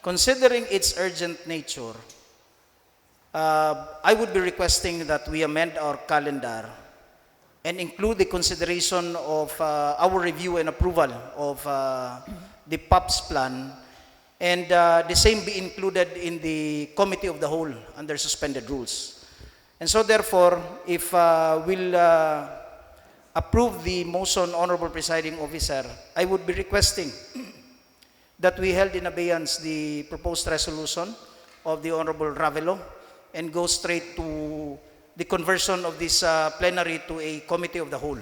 considering its urgent nature, I would be requesting that we amend our calendar and include the consideration of our review and approval of the POPs plan, and the same be included in the Committee of the Whole under suspended rules. And so therefore, if we'll approve the motion, Honorable Presiding Officer, I would be requesting that we held in abeyance the proposed resolution of the Honorable Ravelo and go straight to the conversion of this plenary to a Committee of the Whole.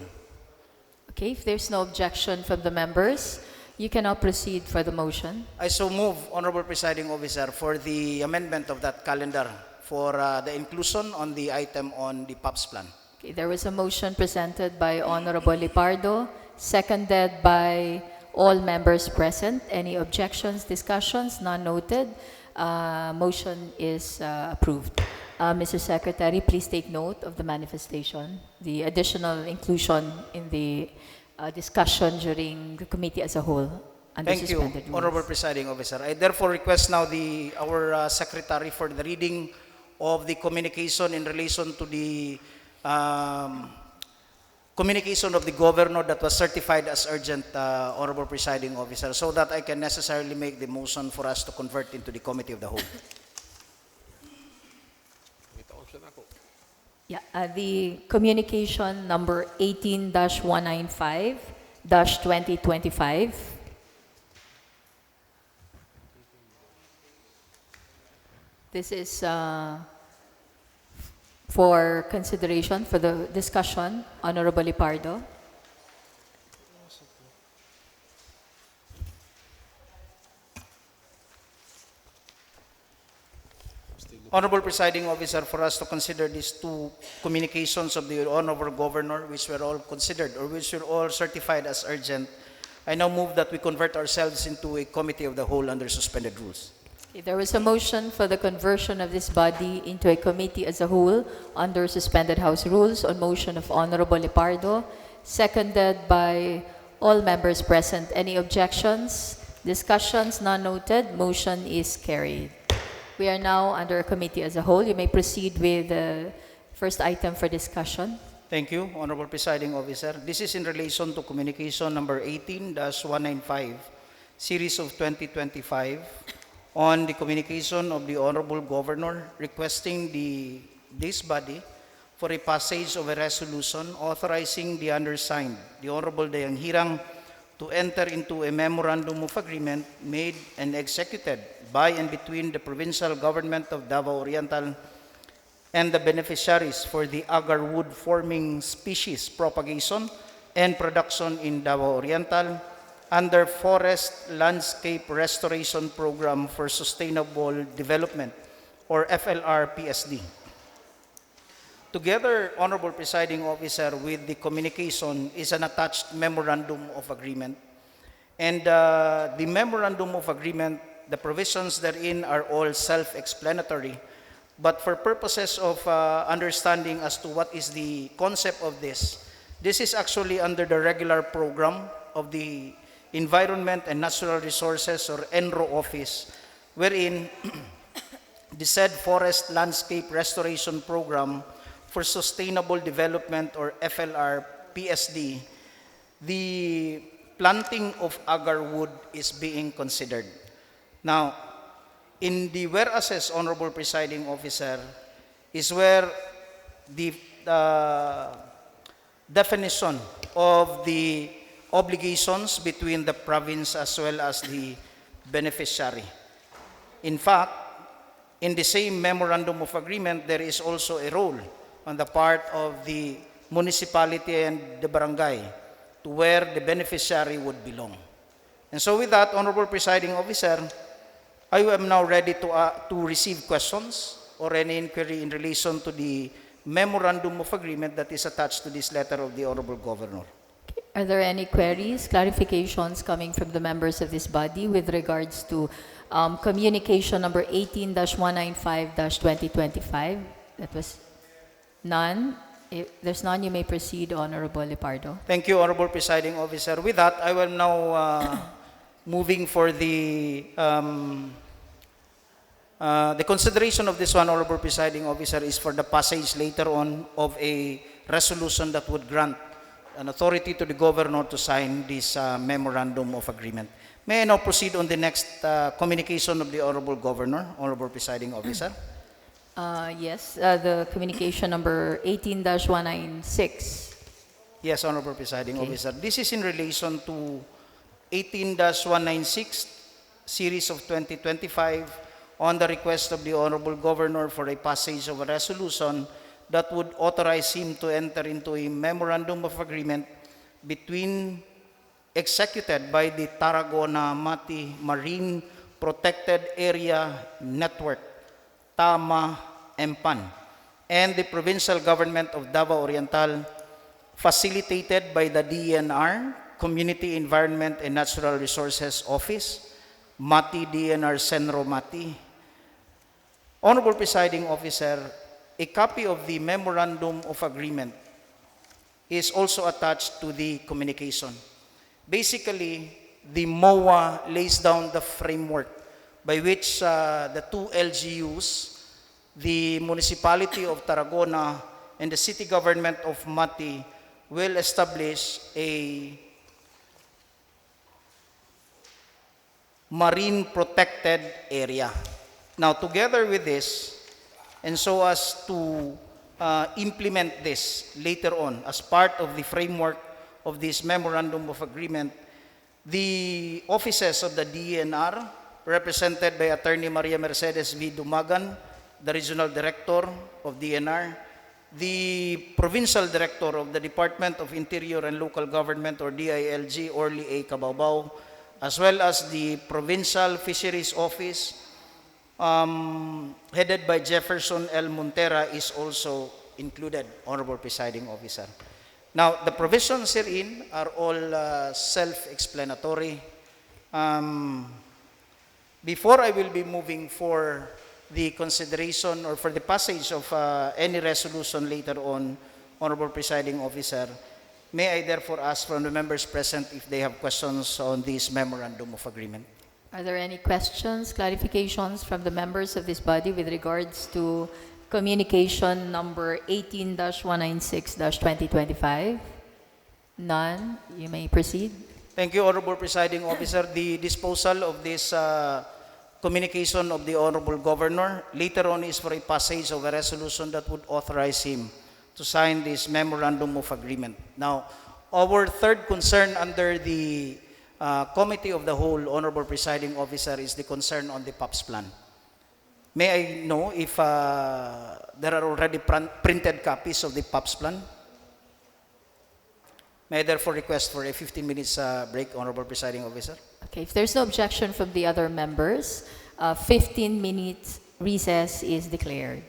Okay, if there's no objection from the members, you can now proceed for the motion. I so move, Honorable Presiding Officer, for the amendment of that calendar for the inclusion on the item on the POPs plan. Okay, there was a motion presented by Honorable Lepardo, seconded by all members present. Any objections, discussions? None noted. Motion is approved. Mr. Secretary, please take note of the manifestation, the additional inclusion in the discussion during the committee as a whole under Thank you, suspended rules. Honorable Presiding Officer. I therefore request now our Secretary for the reading of the communication in relation to the communication of the Governor that was certified as urgent, Honorable Presiding Officer, so that I can necessarily make the motion for us to convert into the Committee of the Whole. Yeah, the communication number 18-195-2025. This is for consideration for the discussion, Honorable Lepardo. Honorable Presiding Officer, for us to consider these two communications of the Honorable Governor, which were all considered or which were all certified as urgent, I now move that we convert ourselves into a Committee of the Whole under suspended rules. Okay, there was a motion for the conversion of this body into a committee as a whole under suspended House rules on motion of Honorable Lepardo, seconded by all members present. Any objections, discussions? None noted. Motion is carried. We are now under a committee as a whole. You may proceed with the first item for discussion. Thank you, Honorable Presiding Officer. This is in relation to communication number 18-195, series of 2025, on the communication of the Honorable Governor requesting this body for a passage of a resolution authorizing the undersigned, the Honorable Dayanghirang, to enter into a memorandum of agreement made and executed by and between the provincial government of Davao Oriental and the beneficiaries for the agar wood forming species propagation and production in Davao Oriental under Forest Landscape Restoration Program for Sustainable Development, or FLR-PSD. Together, Honorable Presiding Officer, with the communication is an attached memorandum of agreement. And the memorandum of agreement the provisions therein are all self-explanatory. But for purposes of understanding as to what is the concept of this is actually under the regular program of the Environment and Natural Resources or ENRO office, wherein the said Forest Landscape Restoration Program for Sustainable Development or FLR PSD, the planting of agar wood is being considered. Now, in the whereases, Honorable Presiding Officer, is where the definition of the obligations between the province as well as the beneficiary. In fact, in the same memorandum of agreement, there is also a role on the part of the municipality and the barangay to where the beneficiary would belong. And so with that, Honorable Presiding Officer, I am now ready to receive questions or any inquiry in relation to the memorandum of agreement that is attached to this letter of the Honorable Governor. Are there any queries, clarifications coming from the members of this body with regards to communication number 18-195-2025? That was none. If there's none, you may proceed, Honorable Lepardo. Thank you, Honorable Presiding Officer. With that, I will now moving for the consideration of this one, Honorable Presiding Officer, is for the passage later on of a resolution that would grant an authority to the Governor to sign this memorandum of agreement. May I now proceed on the next communication of the Honorable Governor, Honorable Presiding Officer? Yes, the communication number 18-196. Yes, Honorable Presiding Okay. Officer. This is in relation to 18-196, series of 2025, on the request of the Honorable Governor for a passage of a resolution that would authorize him to enter into a memorandum of agreement between executed by the Tarragona-Mati Marine Protected Area Network, TAMA-EMPAN, and the Provincial Government of Davao Oriental, facilitated by the DENR, Community Environment and Natural Resources Office, Mati DNR Senro Mati. Honorable Presiding Officer, a copy of the Memorandum of Agreement is also attached to the communication. Basically, the MOA lays down the framework by which the two LGUs, the Municipality of Tarragona and the City Government of Mati, will establish a marine protected area. Now, together with this, and so as to implement this later on as part of the framework of this Memorandum of Agreement, the offices of the DENR, represented by Attorney Maria Mercedes V. Dumagan, the Regional Director of DENR, the Provincial Director of the Department of Interior and Local Government or DILG, Orly A. Cababao, as well as the Provincial Fisheries Office, headed by Jefferson L. Montera, is also included, Honorable Presiding Officer. Now, the provisions herein are all self-explanatory. Before I will be moving for the consideration or for the passage of any resolution later on, Honorable Presiding Officer, may I therefore ask from the members present if they have questions on this Memorandum of Agreement? Are there any questions, clarifications from the members of this body with regards to communication number 18-196-2025? None. You may proceed. Thank you, Honorable Presiding Officer. The disposal of this communication of the Honorable Governor later on is for a passage of a resolution that would authorize him to sign this Memorandum of Agreement. Now, our third concern under the Committee of the Whole, Honorable Presiding Officer, is the concern on the POPs plan. May I know if there are already printed copies of the POPs plan? May I therefore request for a 15 minutes break, Honorable Presiding Officer? Okay, if there's no objection from the other members, 15 minutes recess is declared.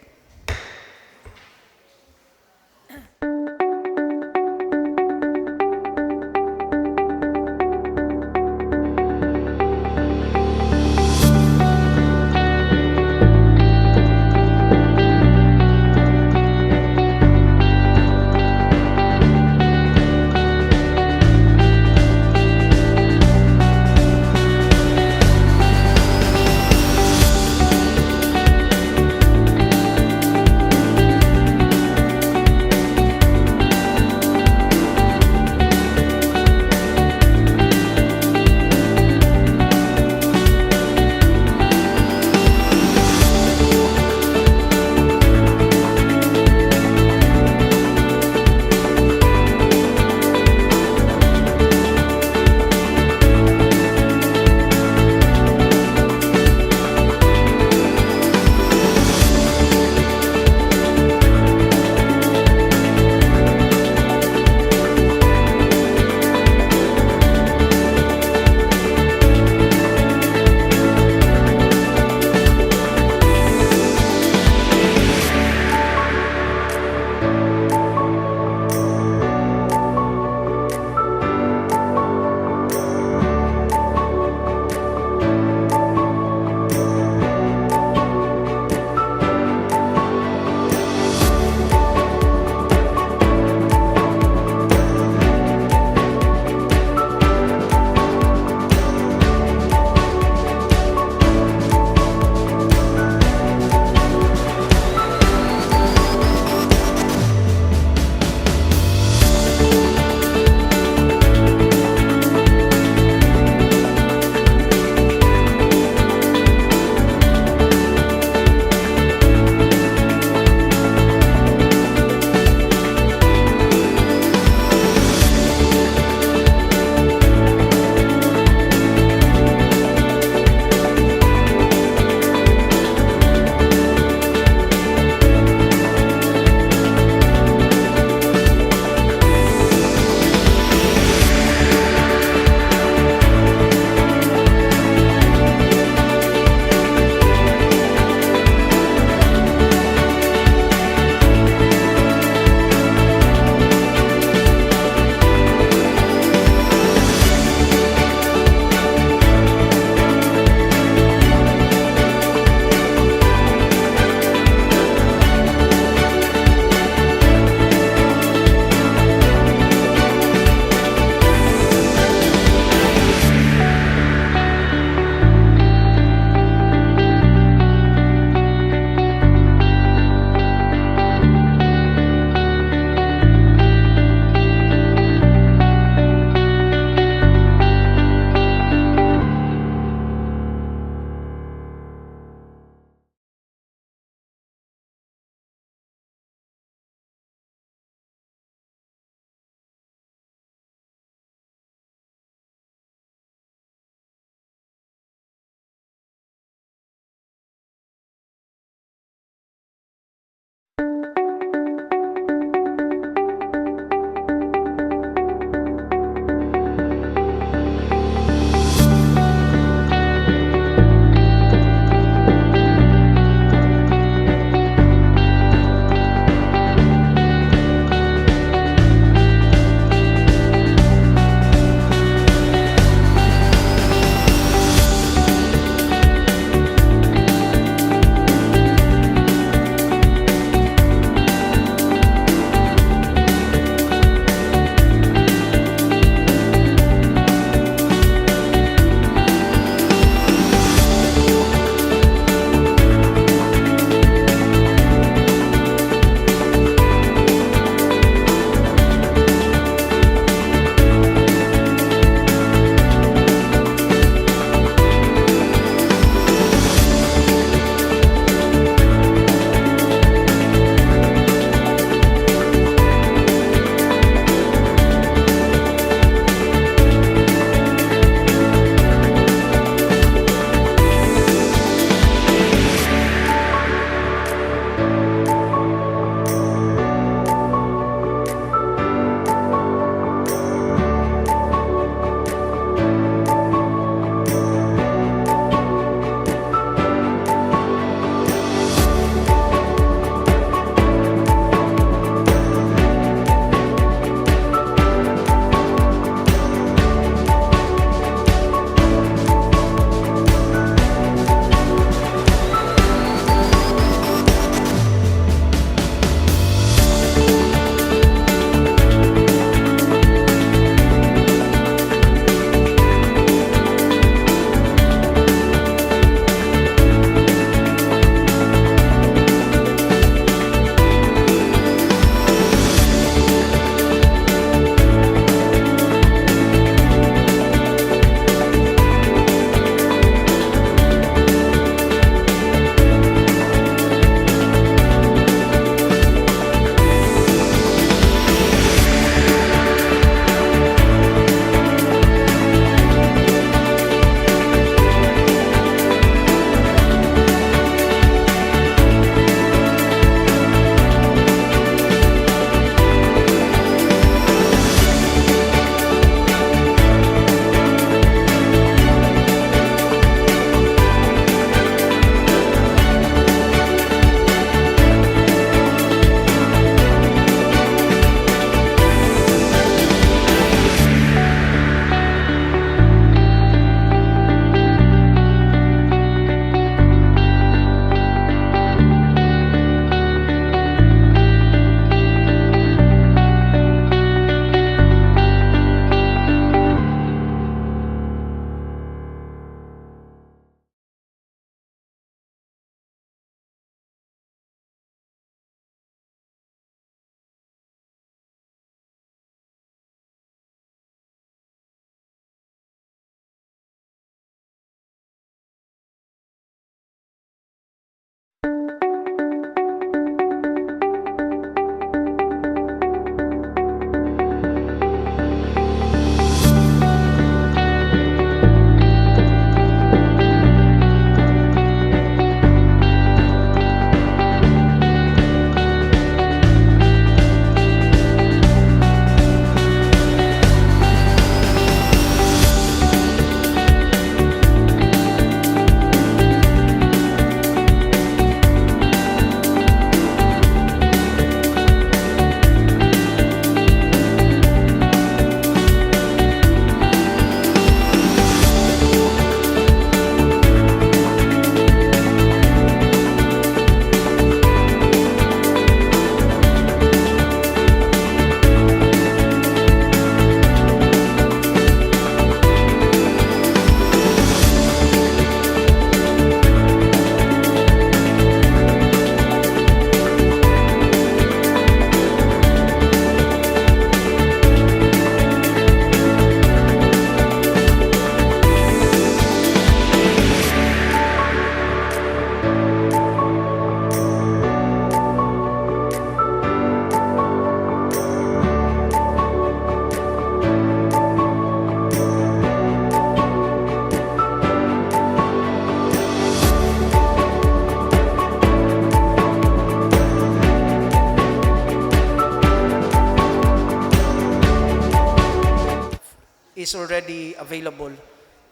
is already available.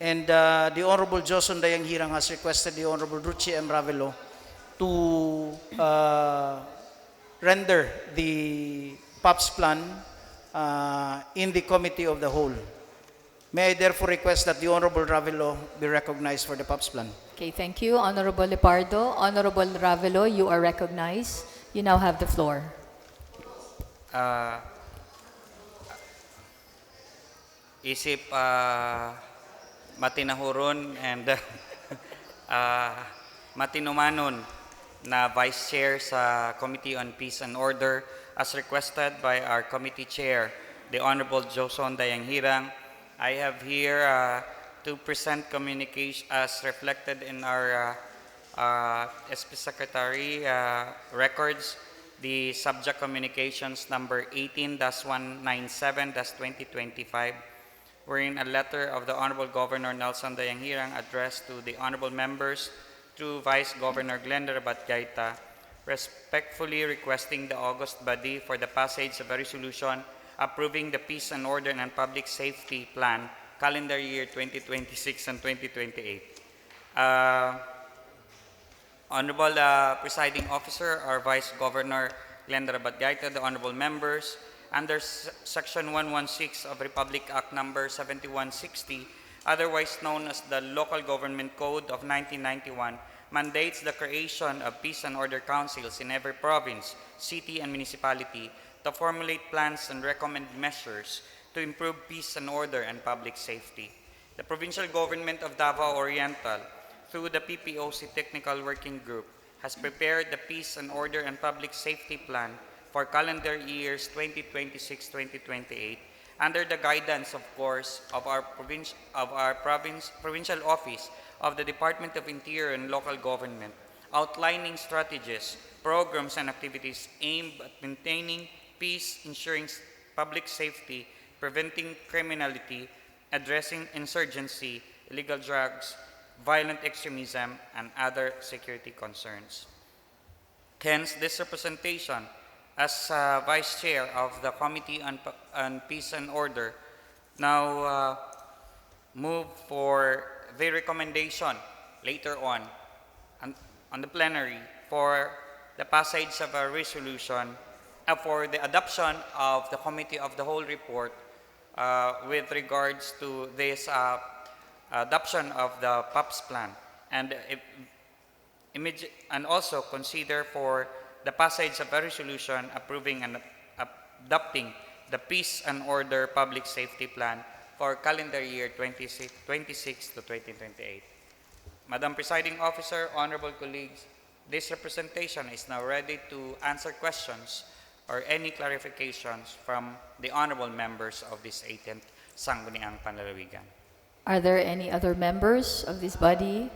And the Honorable Joson Dayang-Hirang has requested the Honorable Ruchi M. Ravelo to render the POPs plan in the Committee of the Whole. May I therefore request that the Honorable Ravelo be recognized for the POPs plan. Okay, thank you, Honorable Lepardo. Honorable Ravelo, you are recognized. You now have the floor. Isip matinahuron and matinumanon na Vice Chair sa Committee on Peace and Order as requested by our Committee Chair, the Honorable Joson Dayang-Hirang. I have here to present communication as reflected in our SP Secretary records, the subject communications number 18-197-2025, wherein a letter of the Honorable Governor Nelson Dayang-Hirang addressed to the Honorable Members through Vice Governor Glenda Rabat-Gaita, respectfully requesting the August body for the passage of a resolution approving the Peace and Order and Public Safety Plan, calendar year 2026 and 2028. Honorable Presiding Officer, our Vice Governor Glenda Rabat-Gaita, the Honorable Members, under Section 116 of Republic Act Number 7160, otherwise known as the Local Government Code of 1991, mandates the creation of peace and order councils in every province, city, and municipality to formulate plans and recommend measures to improve peace and order and public safety. The provincial government of Davao Oriental, through the PPOC Technical Working Group, has prepared the Peace and Order and Public Safety Plan for calendar years 2026-2028 under the guidance, of course, of our provincial office of the Department of Interior and Local Government, outlining strategies, programs, and activities aimed at maintaining peace, ensuring public safety, preventing criminality, addressing insurgency, illegal drugs, violent extremism, and other security concerns. Hence, this representation as Vice Chair of the Committee on Peace and Order now move for the recommendation later on the plenary for the passage of a resolution for the adoption of the Committee of the Whole report with regards to this adoption of the POPs plan, and also consider for the passage of a resolution approving and adopting the Peace and Order Public Safety Plan for calendar year 2026 to 2028. Madam Presiding Officer, honorable colleagues, this representation is now ready to answer questions or any clarifications from the honorable members of this 18th Sangguniang Panlalawigan. Are there any other members of this body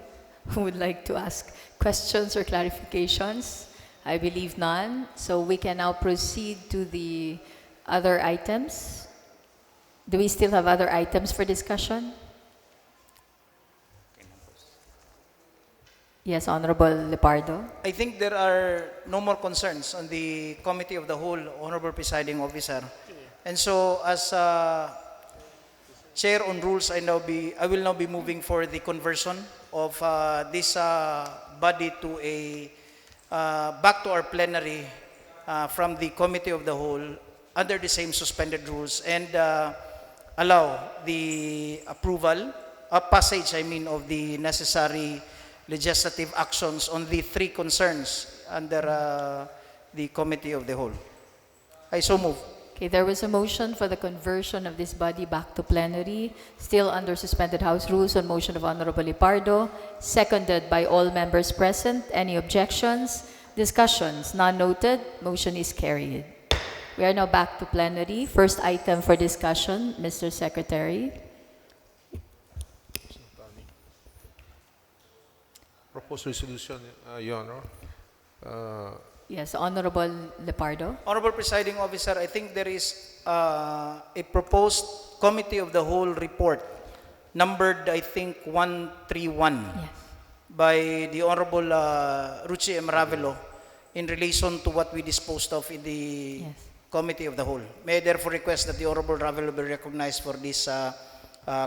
who would like to ask questions or clarifications? I believe none, so we can now proceed to the other items. Do we still have other items for discussion? Yes, Honorable Lepardo. I think there are no more concerns on the Committee of the Whole, Honorable Presiding Officer. And so, as Chair on Rules, I will now be moving for the conversion of this body to a back to our plenary from the Committee of the Whole under the same suspended rules, and allow the approval, passage, of the necessary legislative actions on the three concerns under the Committee of the Whole. I so move. Okay, there was a motion for the conversion of this body back to plenary, still under suspended House rules on motion of Honorable Lepardo, seconded by all members present. Any objections? Discussions? None noted. Motion is carried. We are now back to plenary. First item for discussion, Mr. Secretary. Proposed resolution, Your Honor. Yes, Honorable Lepardo. Honorable Presiding Officer, I think there is a proposed Committee of the Whole report, numbered, I think, 131, Yes. by the Honorable Ruchi M. Ravelo in relation to what we disposed of in the Yes. Committee of the Whole. May I therefore request that the Honorable Ravelo be recognized for this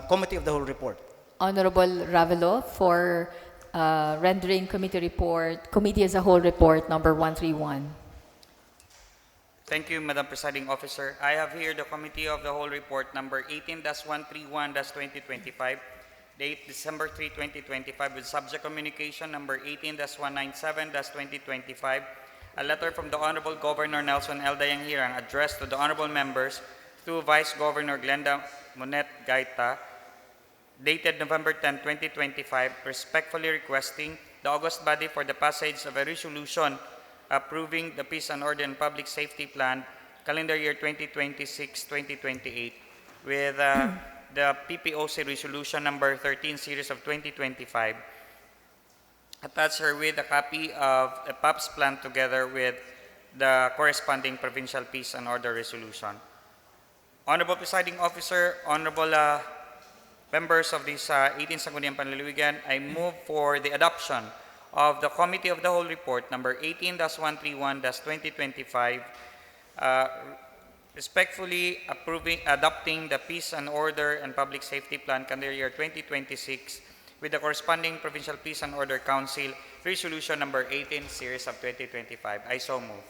Committee of the Whole report. Honorable Ravelo for rendering committee as a whole report number 131. Thank you, Madam Presiding Officer. I have here the Committee of the Whole Report number 18-131-2025, date December 3, 2025, with subject communication number 18-197-2025, a letter from the Honorable Governor Nelson L. Dayanghirang addressed to the Honorable Members through Vice Governor Glenda Monet Gaita, dated November 10, 2025, respectfully requesting the August body for the passage of a resolution approving the Peace and Order and Public Safety Plan, calendar year 2026-2028, with the PPOC Resolution number 13, series of 2025, attached her with a copy of the POPs plan together with the corresponding Provincial Peace and Order Resolution. Honorable Presiding Officer, Honorable members of this 18 Sangguniang Panlalawigan, I move for the adoption of the Committee of the Whole Report number 18-131-2025, respectfully adopting the Peace and Order and Public Safety Plan calendar year 2026 with the corresponding Provincial Peace and Order Council Resolution number 18, series of 2025. I so move.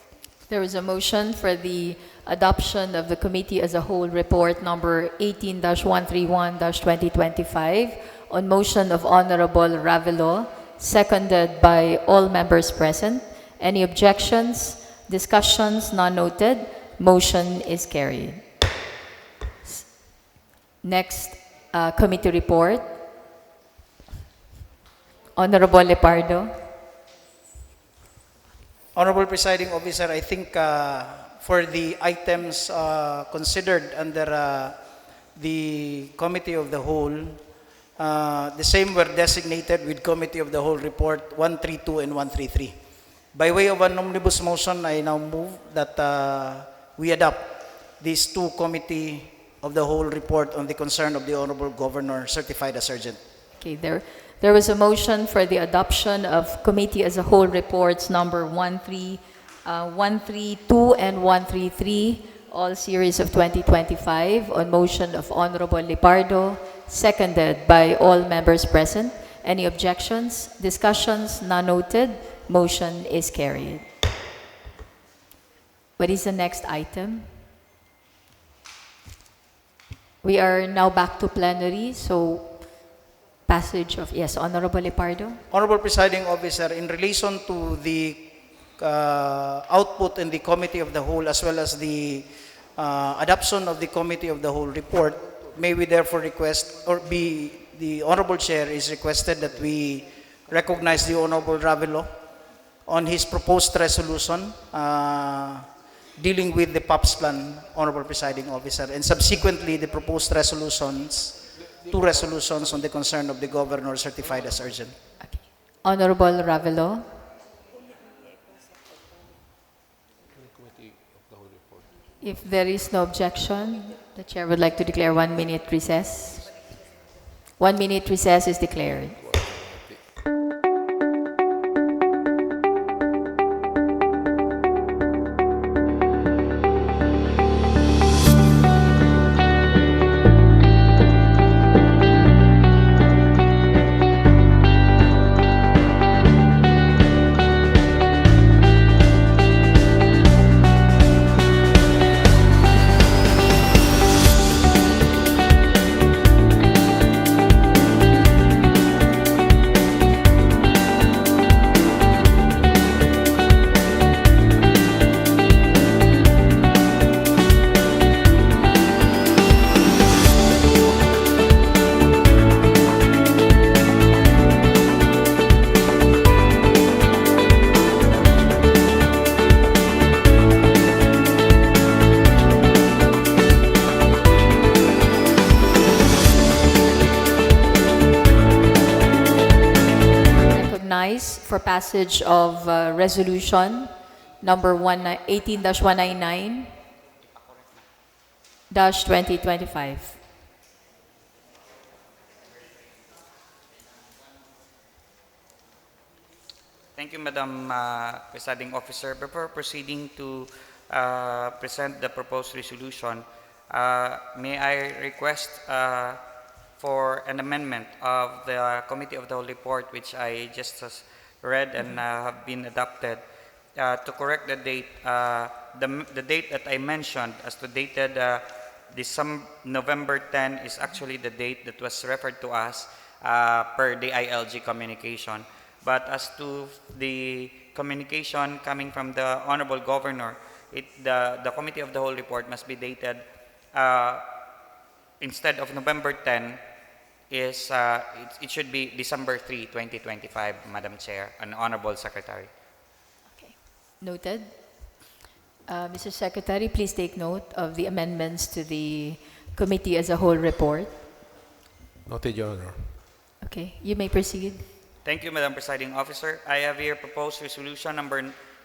There is a motion for the adoption of the committee as a whole report number 18-131-2025 on motion of Honorable Ravelo, seconded by all members present. Any objections? Discussions? None noted. Motion is carried. Next committee report. Honorable Lepardo. Honorable Presiding Officer, I think for the items considered under the Committee of the Whole, the same were designated with Committee of the Whole Report 132 and 133. By way of an omnibus motion, I now move that we adopt these two Committee of the Whole Report on the concern of the Honorable Governor, certified as urgent. Okay, there was a motion for the adoption of committee as a whole reports number 132 and 133, all series of 2025, on motion of Honorable Lepardo, seconded by all members present. Any objections? Discussions? None noted. Motion is carried. What is the next item? We are now back to plenary, so passage of, yes, Honorable Lepardo. Honorable Presiding Officer, in relation to the output in the Committee of the Whole as well as the adoption of the Committee of the Whole report, may we therefore request, or the Honorable Chair is requested that we recognize the Honorable Ravelo on his proposed resolution dealing with the POPs plan, Honorable Presiding Officer, and subsequently the proposed resolutions, two resolutions on the concern of the Governor, certified as urgent. Okay. Honorable Ravelo. If there is no objection, the Chair would like to declare 1 minute recess. 1 minute recess is declared. For passage of resolution number 18-199-2025. Thank you, Madam Presiding Officer. Before proceeding to present the proposed resolution, may I request for an amendment of the Committee of the Whole report, which I just read and have been adopted, to correct the date, the date that I mentioned as to dated November 10 is actually the date that was referred to us per the ILG communication. But as to the communication coming from the Honorable Governor, the Committee of the Whole report must be dated instead of November 10, it should be December 3, 2025, Madam Chair and Honorable Secretary. Okay. Noted. Mr. Secretary, please take note of the amendments to the committee as a whole report. Noted, Your Honor. Okay, you may proceed. Thank you, Madam Presiding Officer. I have here proposed resolution number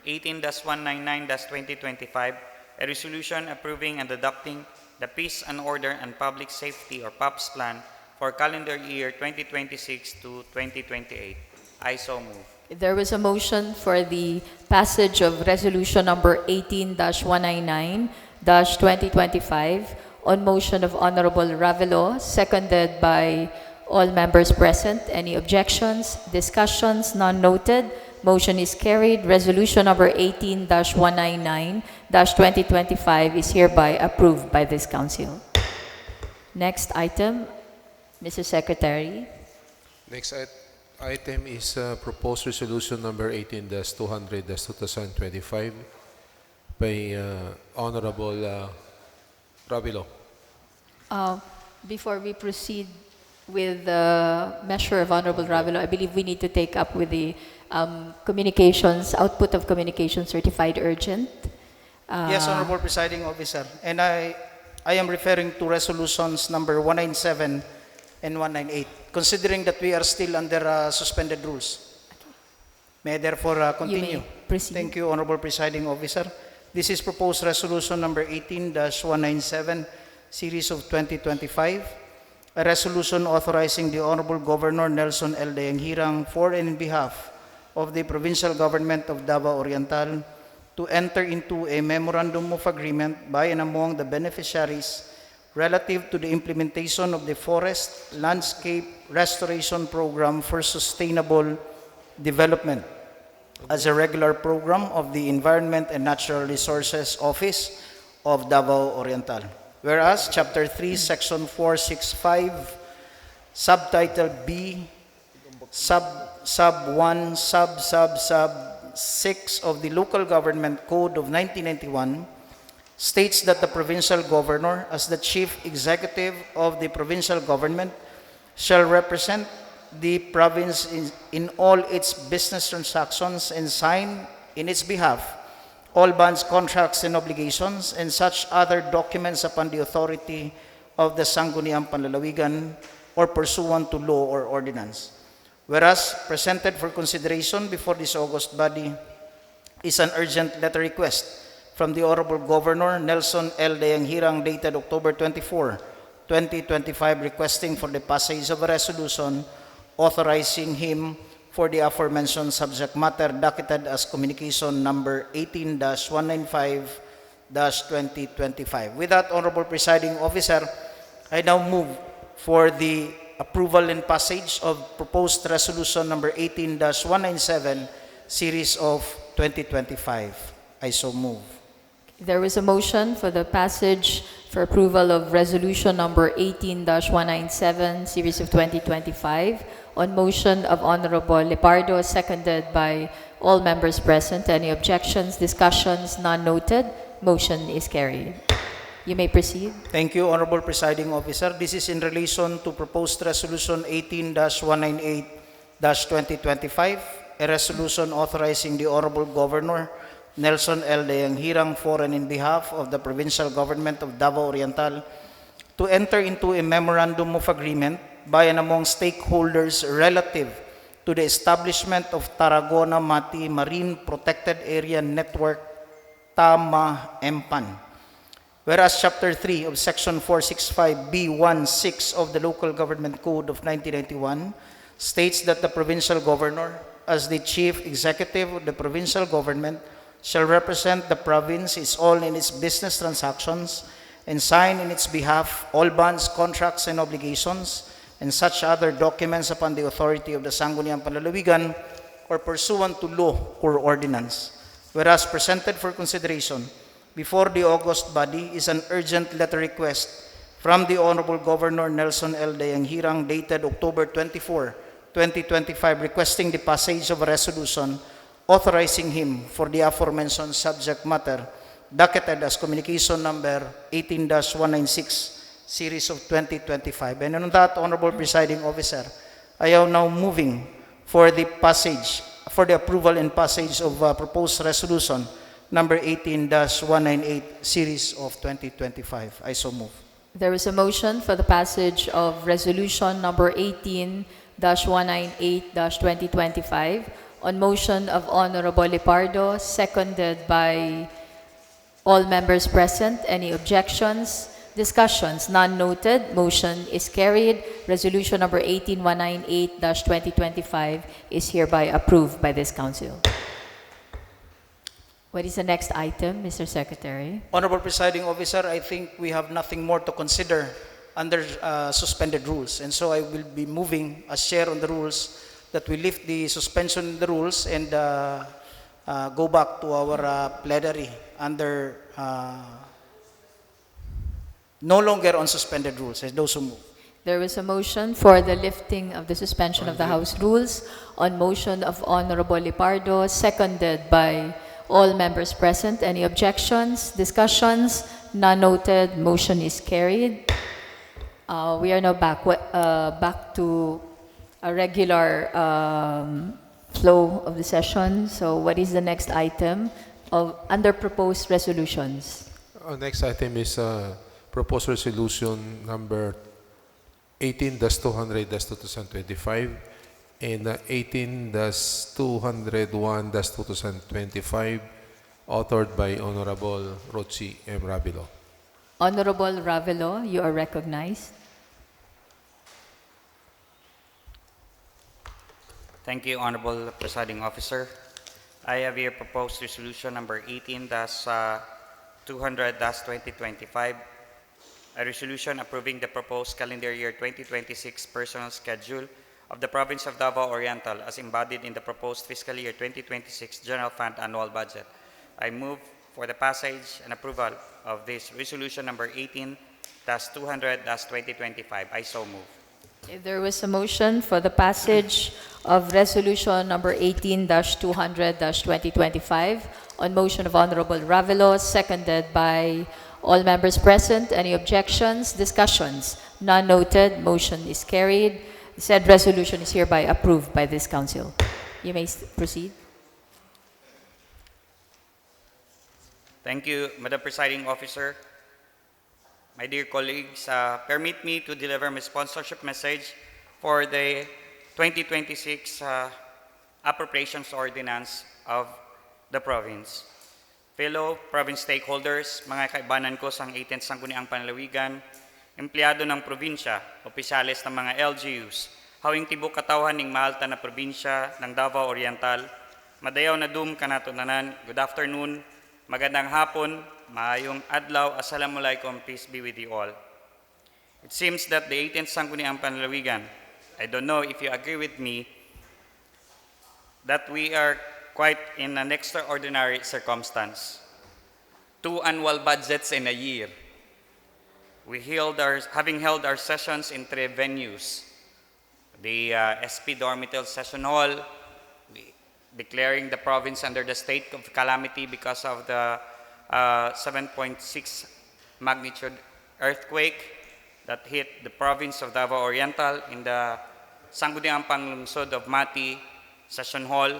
18-199-2025, a resolution approving and adopting the Peace and Order and Public Safety or POPS plan for calendar year 2026 to 2028. I so move. There was a motion for the passage of resolution number 18-199-2025 on motion of Honorable Ravelo, seconded by all members present. Any objections? Discussions? None noted. Motion is carried. Resolution number 18-199-2025 is hereby approved by this Council. Next item, Mr. Secretary. Next item is proposed resolution number 18-200-2025 by Honorable Ravelo. Before we proceed with the measure of Honorable Ravelo, I believe we need to take up with the communications, output of communication certified urgent. Yes, Honorable Presiding Officer. And I am referring to resolutions number 197 and 198, considering that we are still under suspended rules. May I therefore continue? You may proceed. Thank you, Honorable Presiding Officer. This is proposed resolution number 18-197, series of 2025, a resolution authorizing the Honorable Governor Nelson L. Dayanghirang for and in behalf of the Provincial Government of Davao Oriental to enter into a memorandum of agreement by and among the beneficiaries relative to the implementation of the Forest Landscape Restoration Program for Sustainable Development as a regular program of the Environment and Natural Resources Office of Davao Oriental. Whereas Chapter 3, Section 465, Subtitle B, Sub 1, Sub 6 of the Local Government Code of 1991 states that the provincial governor, as the chief executive of the provincial government, shall represent the province in all its business transactions and sign in its behalf all bonds, contracts, and obligations, and such other documents upon the authority of the Sangguniang Panlalawigan or pursuant to law or ordinance. Whereas, presented for consideration before this august body is an urgent letter request from the Honorable Governor Nelson L. Dayanghirang dated October 24, 2025, requesting for the passage of a resolution authorizing him for the aforementioned subject matter, docketed as communication number 18-195-2025. With that, Honorable Presiding Officer, I now move for the approval and passage of proposed resolution number 18-197, series of 2025. I so move. There was a motion for the passage for approval of resolution number 18-197, series of 2025, on motion of Honorable Lepardo, seconded by all members present. Any objections, discussions? None noted. Motion is carried. You may proceed. Thank you, Honorable Presiding Officer. This is in relation to proposed resolution 18-198-2025, a resolution authorizing the Honorable Governor Nelson L. Dayanghirang for and in behalf of the Provincial Government of Davao Oriental to enter into a memorandum of agreement by and among stakeholders relative to the establishment of Tarragona-Mati Marine Protected Area Network, TAMA-EMPAN. Whereas Chapter 3 of Section 465B16 of the Local Government Code of 1991 states that the Provincial Governor, as the Chief Executive of the Provincial Government, shall represent the province in its business transactions and sign in its behalf all bonds, contracts, and obligations, and such other documents upon the authority of the Sangguniang Panlalawigan or pursuant to law or ordinance. Whereas presented for consideration before the August body is an urgent letter request from the Honorable Governor Nelson L. Dayanghirang dated October 24, 2025, requesting the passage of a resolution authorizing him for the aforementioned subject matter, docketed as communication number 18-196, series of 2025. And on that, Honorable Presiding Officer, I am now moving for the passage, for the approval and passage of proposed resolution number 18-198, series of 2025. I so move. There is a motion for the passage of resolution number 18-198-2025 on motion of Honorable Lipardo, seconded by all members present. Any objections? Discussions? None noted. Motion is carried. Resolution number 18-198-2025 is hereby approved by this Council. What is the next item, Mr. Secretary? Honorable Presiding Officer, I think we have nothing more to consider under suspended rules. And so I will be moving as chair on the rules that we lift the suspension in the rules and go back to our plenary under no longer on suspended rules. As those who move. There is a motion for the lifting of the suspension of the House rules on motion of Honorable Lipardo, seconded by all members present. Any objections? Discussions? None noted. Motion is carried. We are now back to a regular flow of the session. So what is the next item under proposed resolutions? Next item is proposed resolution number 18-200-2025 and 18-201-2025, authored by Honorable Rochi M. Ravilo. Honorable Ravilo, you are recognized. Thank you, Honorable Presiding Officer. I have here proposed resolution number 18-200-2025, a resolution approving the proposed calendar year 2026 personal schedule of the Province of Davao Oriental as embodied in the proposed fiscal year 2026 General Fund Annual Budget. I move for the passage and approval of this resolution number 18-200-2025. I so move. There was a motion for the passage of resolution number 18-200-2025 on motion of Honorable Ravilo, seconded by all members present. Any objections? Discussions? None noted. Motion is carried. Said resolution is hereby approved by this Council. You may proceed. Thank you, Madam Presiding Officer. My dear colleagues, permit me to deliver my sponsorship message for the 2026 Appropriations Ordinance of the province. Fellow province stakeholders, mga kaibanan ko sa 18th Sangguniang Panlalawigan, empleyado ng probinsya, opisyales ng mga LGUs, hawing tibok katawhan ning mahalta na probinsya ng Davao Oriental, madayaw na dum kanatunanan, good afternoon, magandang hapon, maayong adlaw, assalamualaikum, peace be with you all. It seems that the 18th Sangguniang Panlalawigan, I don't know if you agree with me, that we are quite in an extraordinary circumstance. 2 annual budgets in a year. Having held our sessions in 3 venues, the SP Dormital Session Hall, declaring the province under the state of calamity because of the 7.6 magnitude earthquake that hit the province of Davao Oriental in the Sangguniang Panglungsod of Mati Session Hall,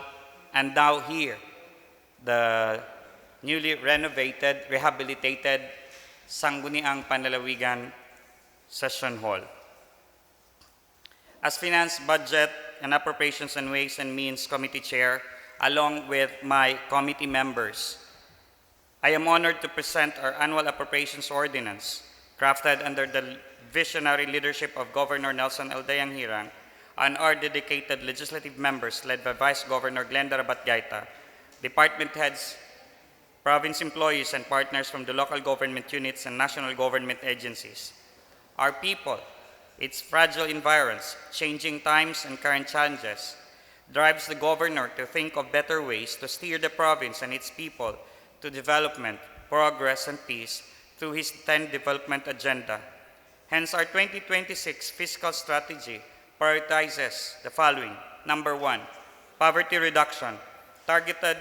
and now here, the newly renovated, rehabilitated Sangguniang Panlalawigan Session Hall. As Finance, Budget, and Appropriations and Ways and Means Committee Chair, along with my committee members, I am honored to present our annual appropriations ordinance, crafted under the visionary leadership of Governor Nelson L. Dayanghirang and our dedicated legislative members led by Vice Governor Glenda Rabat-Gaita, department heads, province employees, and partners from the local government units and national government agencies. Our people, its fragile environs, changing times, and current challenges, drives the governor to think of better ways to steer the province and its people to development, progress, and peace through his 10 development agenda. Hence, our 2026 fiscal strategy prioritizes the following. Number 1, poverty reduction, targeted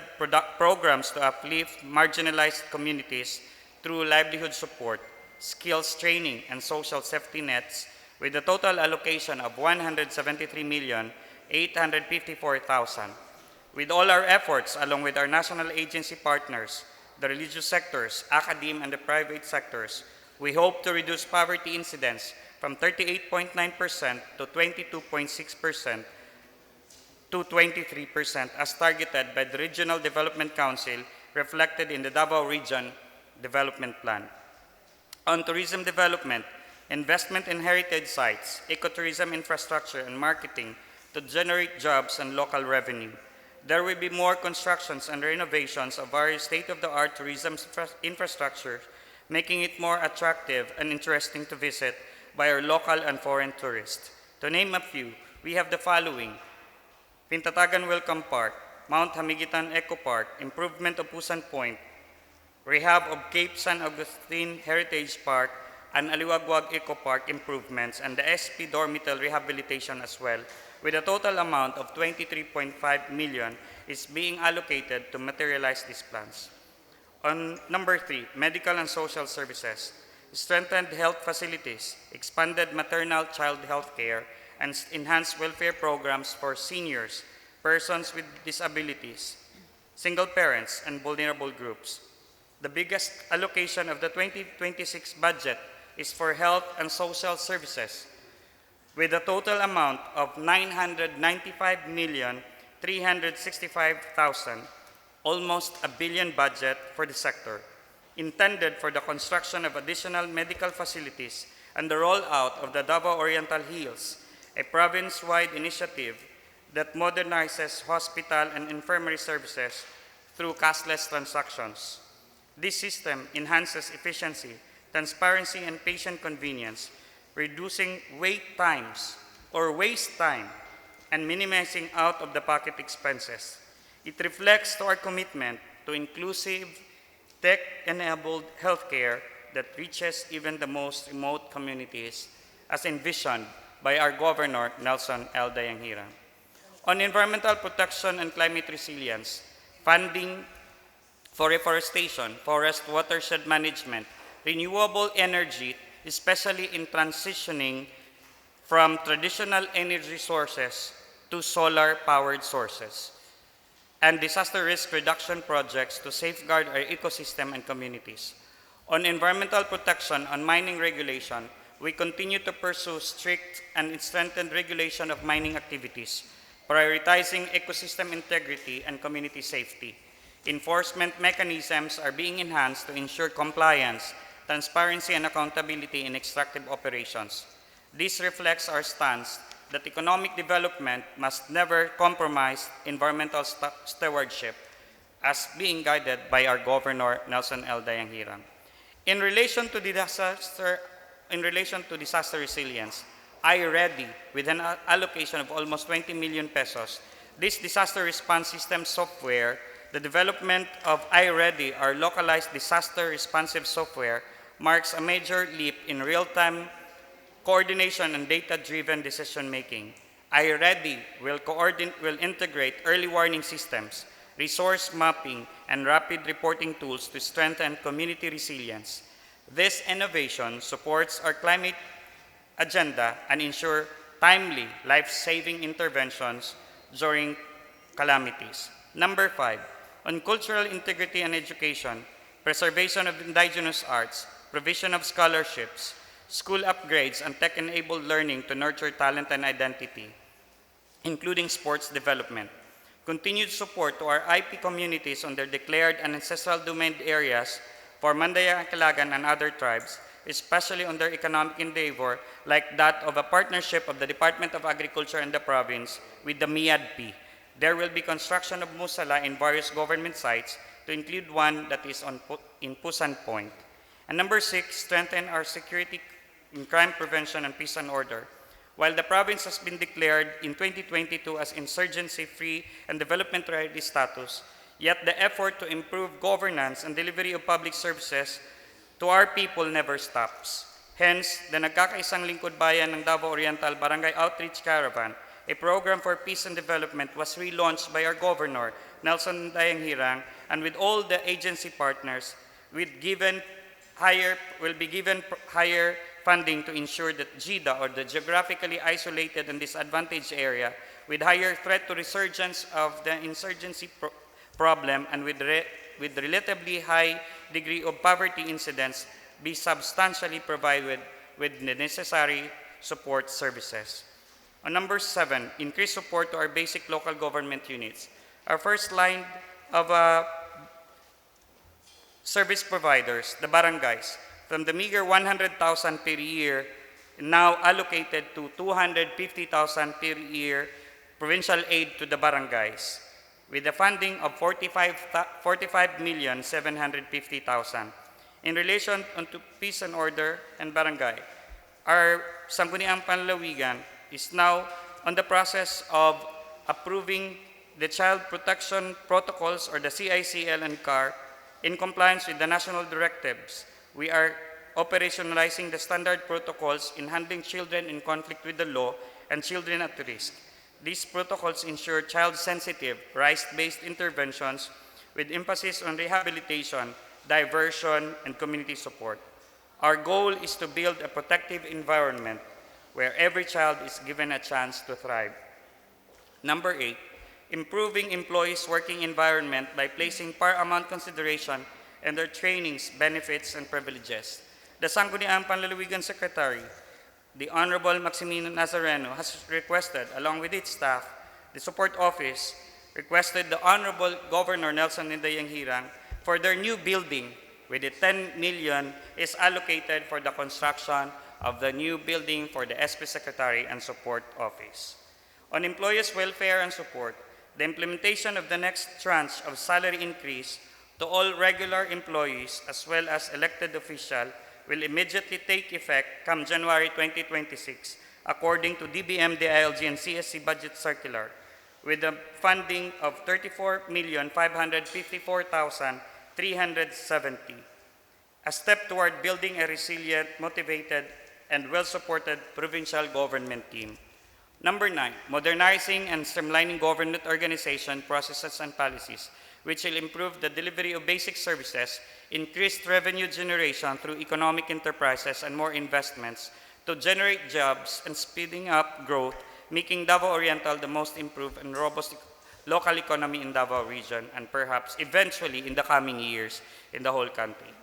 programs to uplift marginalized communities through livelihood support, skills training, and social safety nets, with a total allocation of 173,854,000. With all our efforts, along with our national agency partners, the religious sectors, academe, and the private sectors, we hope to reduce poverty incidence from 38.9% to 22.6% to 23% as targeted by the Regional Development Council reflected in the Davao Region Development Plan. On tourism development, investment in heritage sites, ecotourism infrastructure, and marketing to generate jobs and local revenue. There will be more constructions and renovations of various state-of-the-art tourism infrastructure, making it more attractive and interesting to visit by our local and foreign tourists. To name a few, we have the following: Pintatagan Welcome Park, Mount Hamigitan Eco Park, improvement of Pusan Point, rehab of Cape San Agustin Heritage Park, and Aliwagwag Eco Park improvements, and the SP Dormital rehabilitation as well, with a total amount of 23.5 million is being allocated to materialize these plans. On number 3, medical and social services, strengthened health facilities, expanded maternal child health care, and enhanced welfare programs for seniors, persons with disabilities, single parents, and vulnerable groups. The biggest allocation of the 2026 budget is for health and social services, with a total amount of 995,365,000, almost a billion budget for the sector, intended for the construction of additional medical facilities and the rollout of the Davao Oriental Hills, a province-wide initiative that modernizes hospital and infirmary services through cashless transactions. This system enhances efficiency, transparency, and patient convenience, reducing wait times or waste time and minimizing out-of-the-pocket expenses. It reflects to our commitment to inclusive, tech-enabled healthcare that reaches even the most remote communities, as envisioned by our Governor, Nelson L. Dayanghira. On environmental protection and climate resilience, funding for reforestation, forest watershed management, renewable energy, especially in transitioning from traditional energy sources to solar-powered sources, and disaster risk reduction projects to safeguard our ecosystem and communities. On environmental protection and mining regulation, we continue to pursue strict and strengthened regulation of mining activities, prioritizing ecosystem integrity and community safety. Enforcement mechanisms are being enhanced to ensure compliance, transparency, and accountability in extractive operations. This reflects our stance that economic development must never compromise environmental stewardship, as being guided by our Governor, Nelson L. Dayanghira. In relation to disaster resilience, iReady, with an allocation of almost 20 million pesos, this disaster response system software, the development of iReady, our localized disaster responsive software, marks a major leap in real-time coordination and data-driven decision-making. iReady will integrate early warning systems, resource mapping, and rapid reporting tools to strengthen community resilience. This innovation supports our climate agenda and ensure timely, life-saving interventions during calamities. Number 5, on cultural integrity and education, preservation of indigenous arts, provision of scholarships, school upgrades, and tech-enabled learning to nurture talent and identity, including sports development. Continued support to our IP communities on their declared and ancestral domain areas for Mandaya, Kalagan, and other tribes, especially on their economic endeavor, like that of a partnership of the Department of Agriculture and the province with the MIADP. There will be construction of musala in various government sites, to include one that is in Pusan Point. And number 6, strengthen our security in crime prevention and peace and order. While the province has been declared in 2022 as insurgency-free and development-ready status, yet the effort to improve governance and delivery of public services to our people never stops. Hence, the Nagkakaisang Lingkod Bayan ng Davao Oriental Barangay Outreach Caravan, a program for peace and development, was relaunched by our Governor, Nelson Dayang-Hirang, and with all the agency partners, will be given higher funding to ensure that GIDA, or the geographically isolated and disadvantaged area, with higher threat to resurgence of the insurgency problem and with relatively high degree of poverty incidence, be substantially provided with the necessary support services. On number 7, increase support to our basic local government units. Our first line of service providers, the barangays, from the meager 100,000 per year, now allocated to 250,000 per year provincial aid to the barangays, with a funding of 45,750,000. In relation to peace and order and barangay, our Sangguniang Panlalawigan is now on the process of approving the Child Protection Protocols, or the CICL and CAR, in compliance with the national directives. We are operationalizing the standard protocols in handling children in conflict with the law and children at risk. These protocols ensure child-sensitive, rights-based interventions with emphasis on rehabilitation, diversion, and community support. Our goal is to build a protective environment where every child is given a chance to thrive. Number 8, improving employees' working environment by placing paramount consideration in their trainings, benefits, and privileges. The Sangguniang Panlalawigan Secretary, the Honorable Maximino Nazareno, has requested, along with its staff, the support office, requested the Honorable Governor Nelson Dayang-Hirang for their new building, with the 10 million is allocated for the construction of the new building for the SP Secretary and Support Office. On employees' welfare and support, the implementation of the next tranche of salary increase to all regular employees as well as elected officials will immediately take effect come January 2026, according to DBM, DILG, and CSC budget circular, with a funding of 34,554,370, a step toward building a resilient, motivated, and well-supported provincial government team. Number 9, modernizing and streamlining government organization, processes, and policies, which will improve the delivery of basic services, increased revenue generation through economic enterprises, and more investments to generate jobs and speeding up growth, making Davao Oriental the most improved and robust local economy in Davao region, and perhaps eventually in the coming years in the whole country.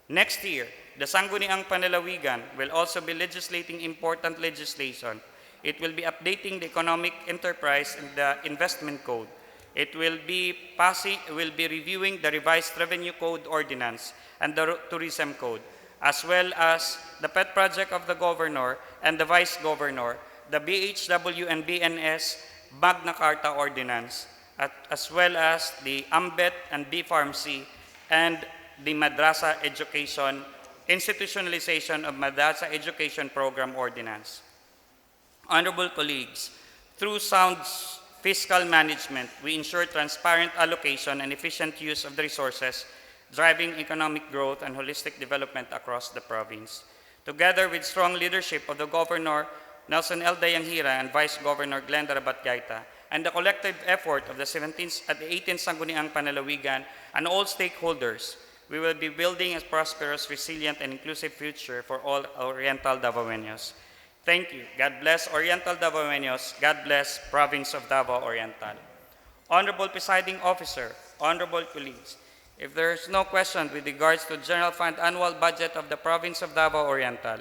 Next year, the Sangguniang Panlalawigan will also be legislating important legislation. It will be updating the economic enterprise and the investment code. It will be reviewing the revised revenue code ordinance and the tourism code, as well as the pet project of the governor and the vice governor, the BHW and BNS Magna Carta ordinance, as well as the AMBET and BPharmacy and the Madrasa Education, institutionalization of Madrasa Education Program ordinance. Honorable colleagues, through sound fiscal management, we ensure transparent allocation and efficient use of the resources, driving economic growth and holistic development across the province. Together with strong leadership of the Governor Nelson L. Dayang-Hirang and Vice Governor Glenn Darabat-Gaita, and the collective effort of the 17th at the 18th Sangguniang Panlalawigan and all stakeholders, we will be building a prosperous, resilient, and inclusive future for all Oriental Davaoenos. Thank you. God bless Oriental Davaoenos. God bless Province of Davao Oriental. Honorable Presiding Officer, honorable colleagues, if there is no question with regards to General Fund Annual Budget of the Province of Davao Oriental,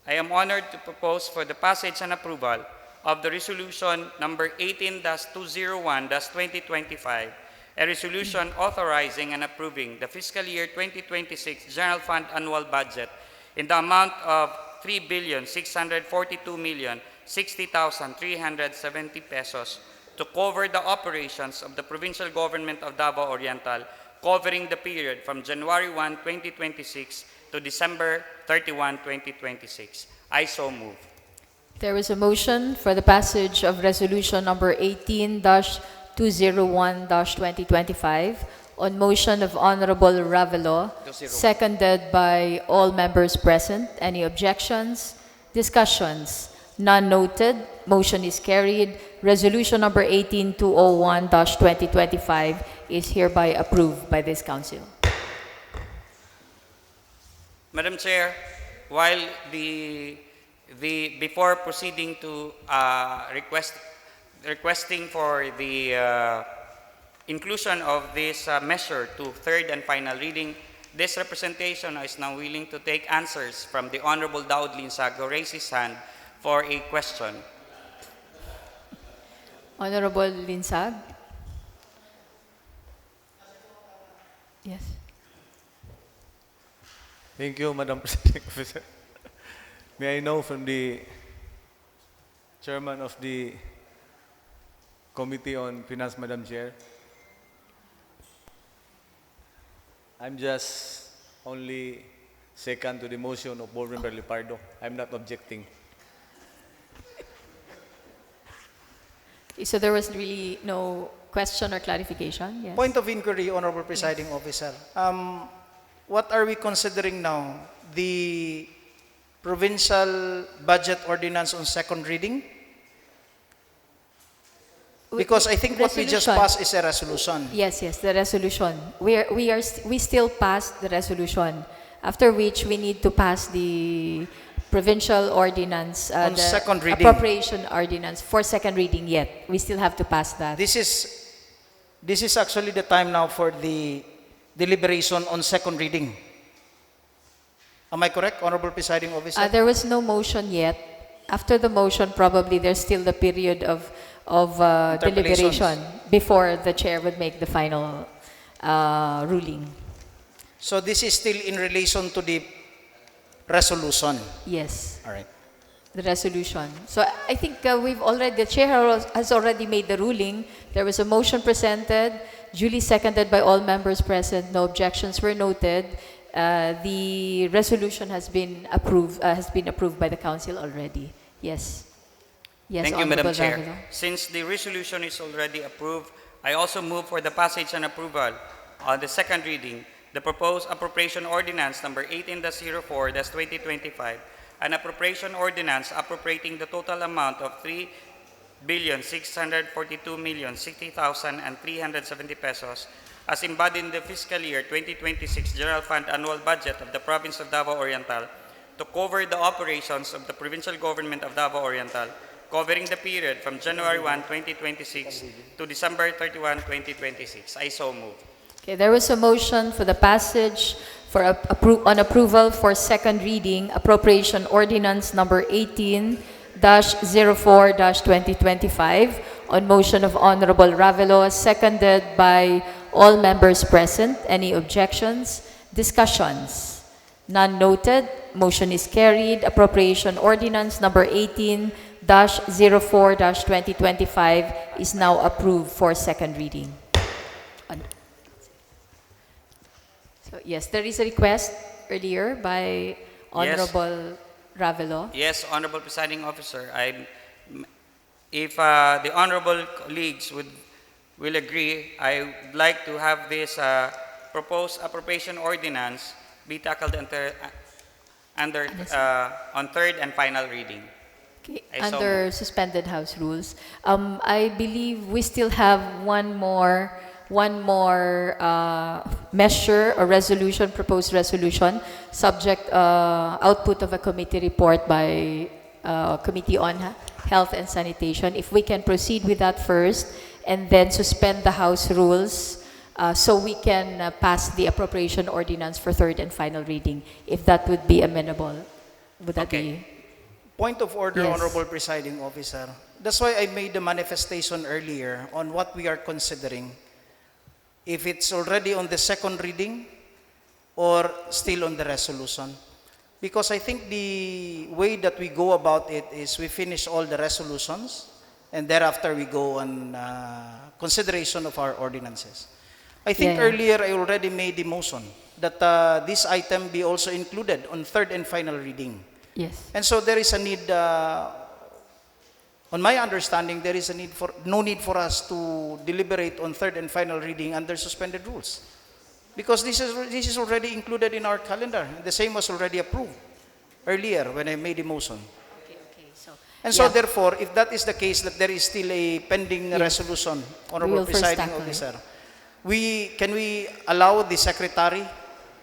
I am honored to propose for the passage and approval of the Resolution number 18-201-2025, a resolution authorizing and approving the fiscal year 2026 General Fund Annual Budget in the amount of 3,642,060,370 pesos to cover the operations of the provincial government of Davao Oriental, covering the period from January 1, 2026 to to December 31, 2026. I so move. There is a motion for the passage of Resolution number 18-201-2025 on motion of Honorable Ravelo, seconded by all members present. Any objections? Discussions? None noted. Motion is carried. Resolution number 18-201-2025 is hereby approved by this Council. Madam Chair, while before proceeding to requesting for the inclusion of this measure to third and final reading, this representation is now willing to take answers from the Honorable Daud Linsag, who raised his hand for a question. Honorable Linsag? Yes. Thank you, Madam Presiding Officer. May I know from the Chairman of the Committee on Finance, Madam Chair? I'm just only second to the motion of Board Member Lipardo. I'm not objecting. So there was really no question or clarification? Yes. Point of inquiry, Honorable Presiding Officer. What are we considering now? The provincial budget ordinance on second reading? Because I think what we just passed is a resolution. Yes, the resolution. We still passed the resolution, after which we need to pass the provincial ordinance, On the second reading. appropriation ordinance for second reading yet. We still have to pass that. This is actually the time now for the deliberation on second reading. Am I correct, Honorable Presiding Officer? There was no motion yet. After the motion, probably there's still the period of deliberation before the chair would make the final ruling. So this is still in relation to the resolution. Yes. All right. The resolution. So I think the chair has already made the ruling. There was a motion presented, duly seconded by all members present. No objections were noted. The resolution has been approved by the Council already. Yes. Yes, Thank you, Madam Honorable Chair. Ravelo. Since the resolution is already approved, I also move for the passage and approval on the second reading, the proposed appropriation ordinance number 18-04-2025, an appropriation ordinance appropriating the total amount of 3,642,060,370 pesos as embodied in the fiscal year 2026 General Fund Annual Budget of the Province of Davao Oriental to cover the operations of the Provincial Government of Davao Oriental, covering the period from January 1, 2026 to December 31, 2026. I so move. Okay, there was a motion for the passage on approval for second reading, appropriation ordinance number 18-04-2025 on motion of Honorable Ravelo, seconded by all members present. Any objections? Discussions? None noted. Motion is carried. Appropriation ordinance number 18-04-2025 is now approved for second reading. So yes, there is a request earlier by Honorable Ravelo. Yes, Honorable Presiding Officer. If the Honorable colleagues will agree, I would like to have this proposed appropriation ordinance be tackled on third and final reading. Okay, under suspended House rules. I believe we still have one more measure or resolution, proposed resolution, subject output of a committee report by Committee on Health and Sanitation. If we can proceed with that first and then suspend the House rules so we can pass the appropriation ordinance for third and final reading, if that would be amenable. Would that be? Point of order, Yes. Honorable Presiding Officer. That's why I made the manifestation earlier on what we are considering. If it's already on the second reading or still on the resolution. Because I think the way that we go about it is we finish all the resolutions and thereafter we go on consideration of our ordinances. I think Yeah. earlier I already made the motion. that this item be also included on third and final reading. Yes. And so there is a need, on my understanding, there is a need for, no need for us to deliberate on third and final reading under suspended rules. Because this is already included in our calendar. The same was already approved earlier when I made the motion. Okay. So, And so therefore, if that is the case, that there is still a pending resolution, Honorable will first Presiding tackle it. Officer, can we allow the Secretary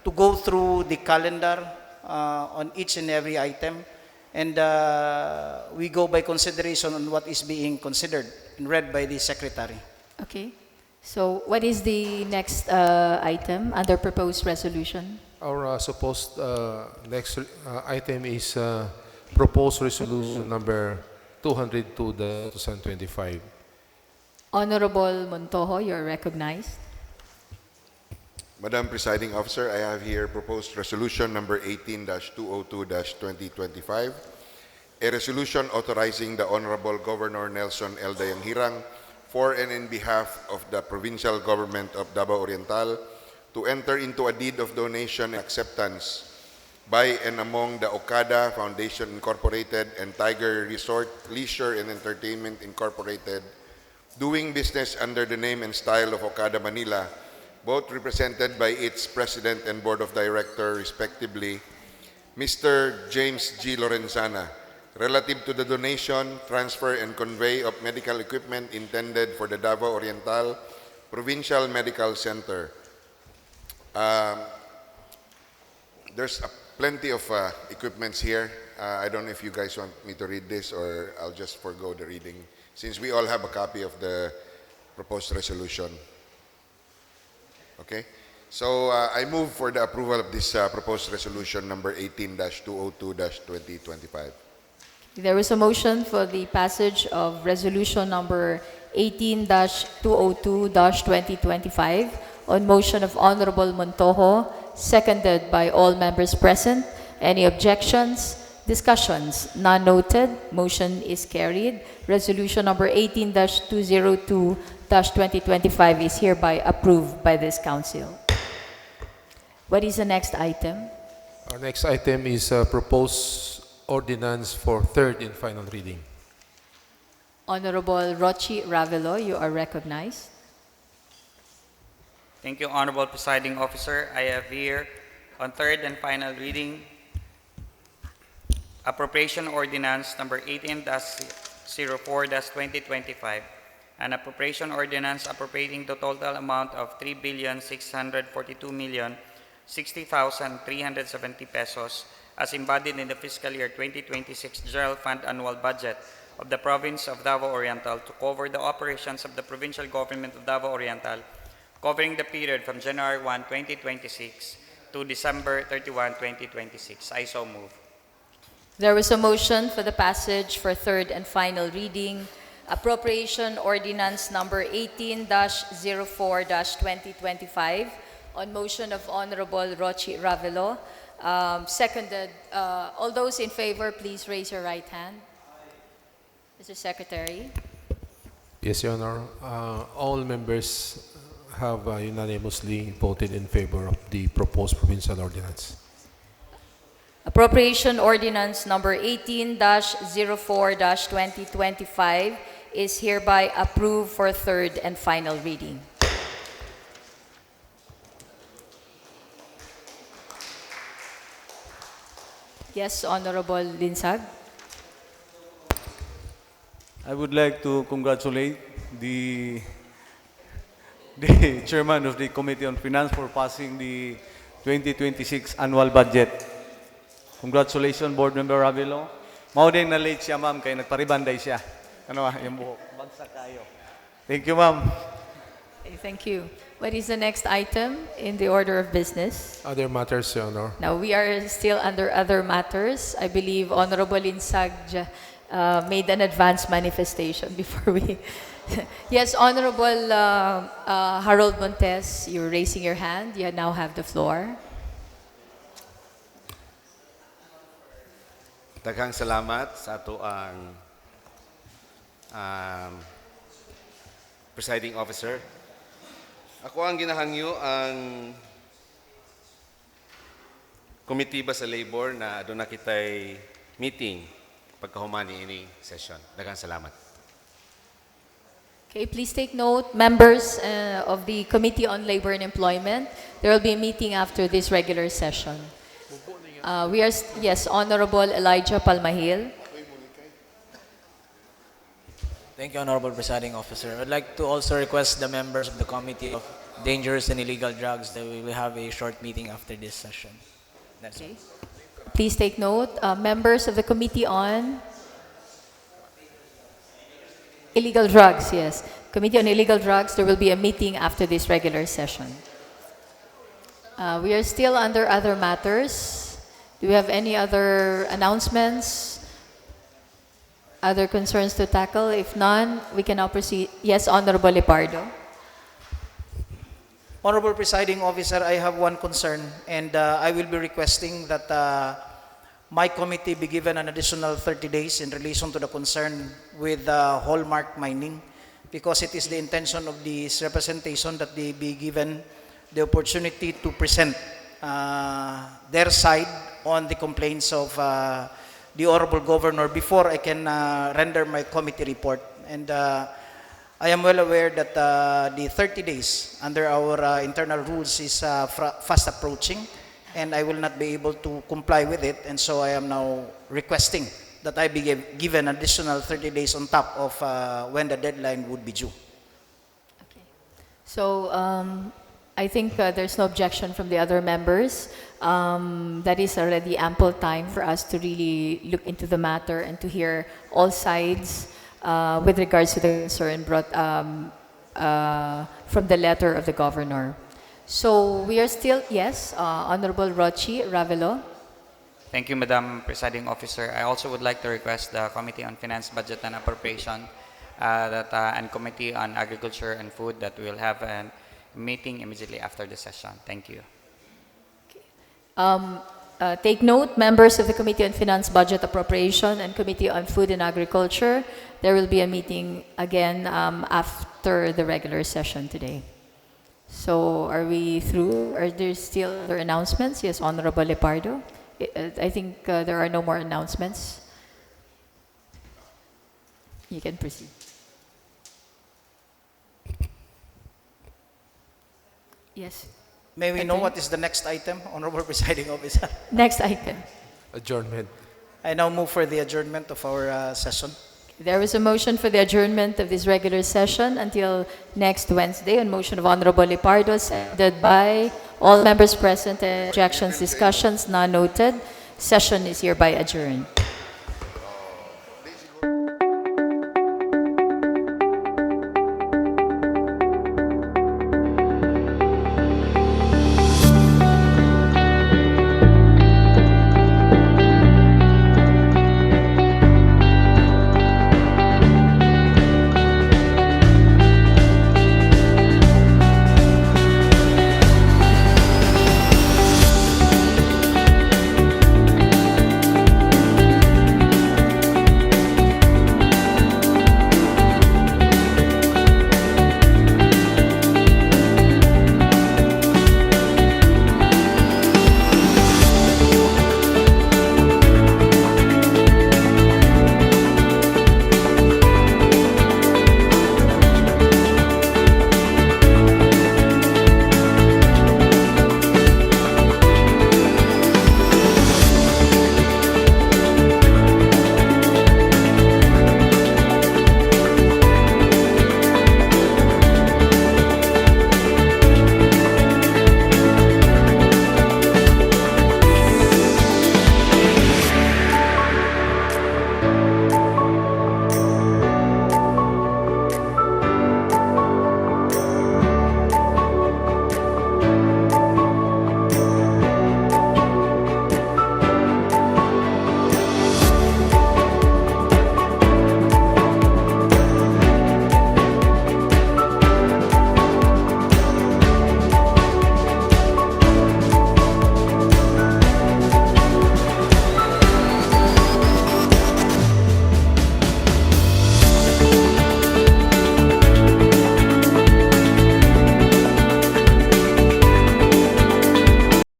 to go through the calendar on each and every item, and we go by consideration on what is being considered and read by the Secretary. Okay. So what is the next item under proposed resolution? Our supposed next item is proposed resolution number 202-2025. Honorable Montojo, you are recognized. Madam Presiding Officer, I have here proposed resolution number 18-202-2025, a resolution authorizing the Honorable Governor Nelson L. Dayanghirang for and in behalf of the provincial government of Davao Oriental to enter into a deed of donation and acceptance by and among the Okada Foundation Incorporated and Tiger Resort Leisure and Entertainment Incorporated, doing business under the name and style of Okada Manila, both represented by its President and Board of Directors, respectively, Mr. James G. Lorenzana, relative to the donation, transfer, and convey of medical equipment intended for the Davao Oriental Provincial Medical Center. There's plenty of equipments here. I don't know if you guys want me to read this or I'll just forego the reading, since we all have a copy of the proposed resolution. Okay? So I move for the approval of this proposed resolution number 18-202-2025. There is a motion for the passage of resolution number 18-202-2025 on motion of Honorable Montojo, seconded by all members present. Any objections? Discussions? None noted. Motion is carried. Resolution number 18-202-2025 is hereby approved by this Council. What is the next item? Our next item is proposed ordinance for third and final reading. Honorable Rochi Ravelo, you are recognized. Thank you, Honorable Presiding Officer. I have here on third and final reading Appropriation Ordinance number 18-04-2025, an appropriation ordinance appropriating the total amount of 3,642,060,370 pesos as embodied in the fiscal year 2026 General Fund Annual Budget of the Province of Davao Oriental to cover the operations of the Provincial Government of Davao Oriental, covering the period from January 1, 2026 to December 31, 2026. I so move. There is a motion for the passage for third and final reading, Appropriation Ordinance number 18-04-2025, on motion of Honorable Rochi Ravelo. Seconded. All those in favor, please raise your right hand. Mr. Secretary. Yes, Your Honor. All members have unanimously voted in favor of the proposed provincial ordinance. Appropriation Ordinance number 18-04-2025 is hereby approved for third and final reading. Yes, Honorable Linsag. I would like to congratulate the chairman of the Committee on Finance for passing the 2026 annual budget. Congratulations, Board Member Ravelo. Mauding na late siya, ma'am, kaya nagparibanday siya. Ano yung buhok? Bagsak kayo. Thank you, ma'am. Okay, thank you. What is the next item in the order of business? Other matters, Your Honor. Now, we are still under other matters. I believe Honorable Linsag made an advance manifestation before we... Yes, Honorable Harold Montes, you're raising your hand. You now have the floor. Daghang salamat sa ato ang presiding officer. Ako ang ginahangyo ang committee ba sa labor na aduna kitay meeting pagkahumani ini session. Daghang salamat. Okay, please take note, members of the Committee on Labor and Employment, there will be a meeting after this regular session. Yes, Honorable Elijah Palmahil. Thank you, Honorable Presiding Officer. I'd like to also request the members of the Committee of Dangerous and Illegal Drugs that we will have a short meeting after this session. That's Okay. Please take note, members of the Committee on Illegal Drugs, yes. Committee on Illegal Drugs, there will be a meeting after this regular session. We are still under other matters. Do we have any other announcements? Other concerns to tackle? If none, we can now proceed. Yes, Honorable Lepardo. Honorable Presiding Officer, I have one concern, and I will be requesting that my committee be given an additional 30 days in relation to the concern with hallmark mining, because it is the intention of this representation that they be given the opportunity to present their side on the complaints of the Honorable Governor before I can render my committee report. And I am well aware that the 30 days under our internal rules is fast approaching, and I will not be able to comply with it, and so I am now requesting that I be given additional 30 days on top of when the deadline would be due. Okay. So I think there's no objection from the other members. That is already ample time for us to really look into the matter and to hear all sides with regards to the concern brought from the letter of the governor. So we are still, yes, Honorable Rochi Ravelo. Thank you, Madam Presiding Officer. I also would like to request the Committee on Finance, Budget and Appropriation and Committee on Agriculture and Food that we will have a meeting immediately after the session. Thank you. Take note, members of the Committee on Finance, Budget, Appropriation and Committee on Food and Agriculture, there will be a meeting again after the regular session today. So are we through? Are there still other announcements? Yes, Honorable Lepardo. I think there are no more announcements. You can proceed. Yes. May we know what is the next item, Honorable Presiding Officer? Next item. Adjournment. I now move for the adjournment of our session. There is a motion for the adjournment of this regular session until next Wednesday on motion of Honorable Lepardo, seconded by all members present. Objections, discussions, none noted. Session is hereby adjourned.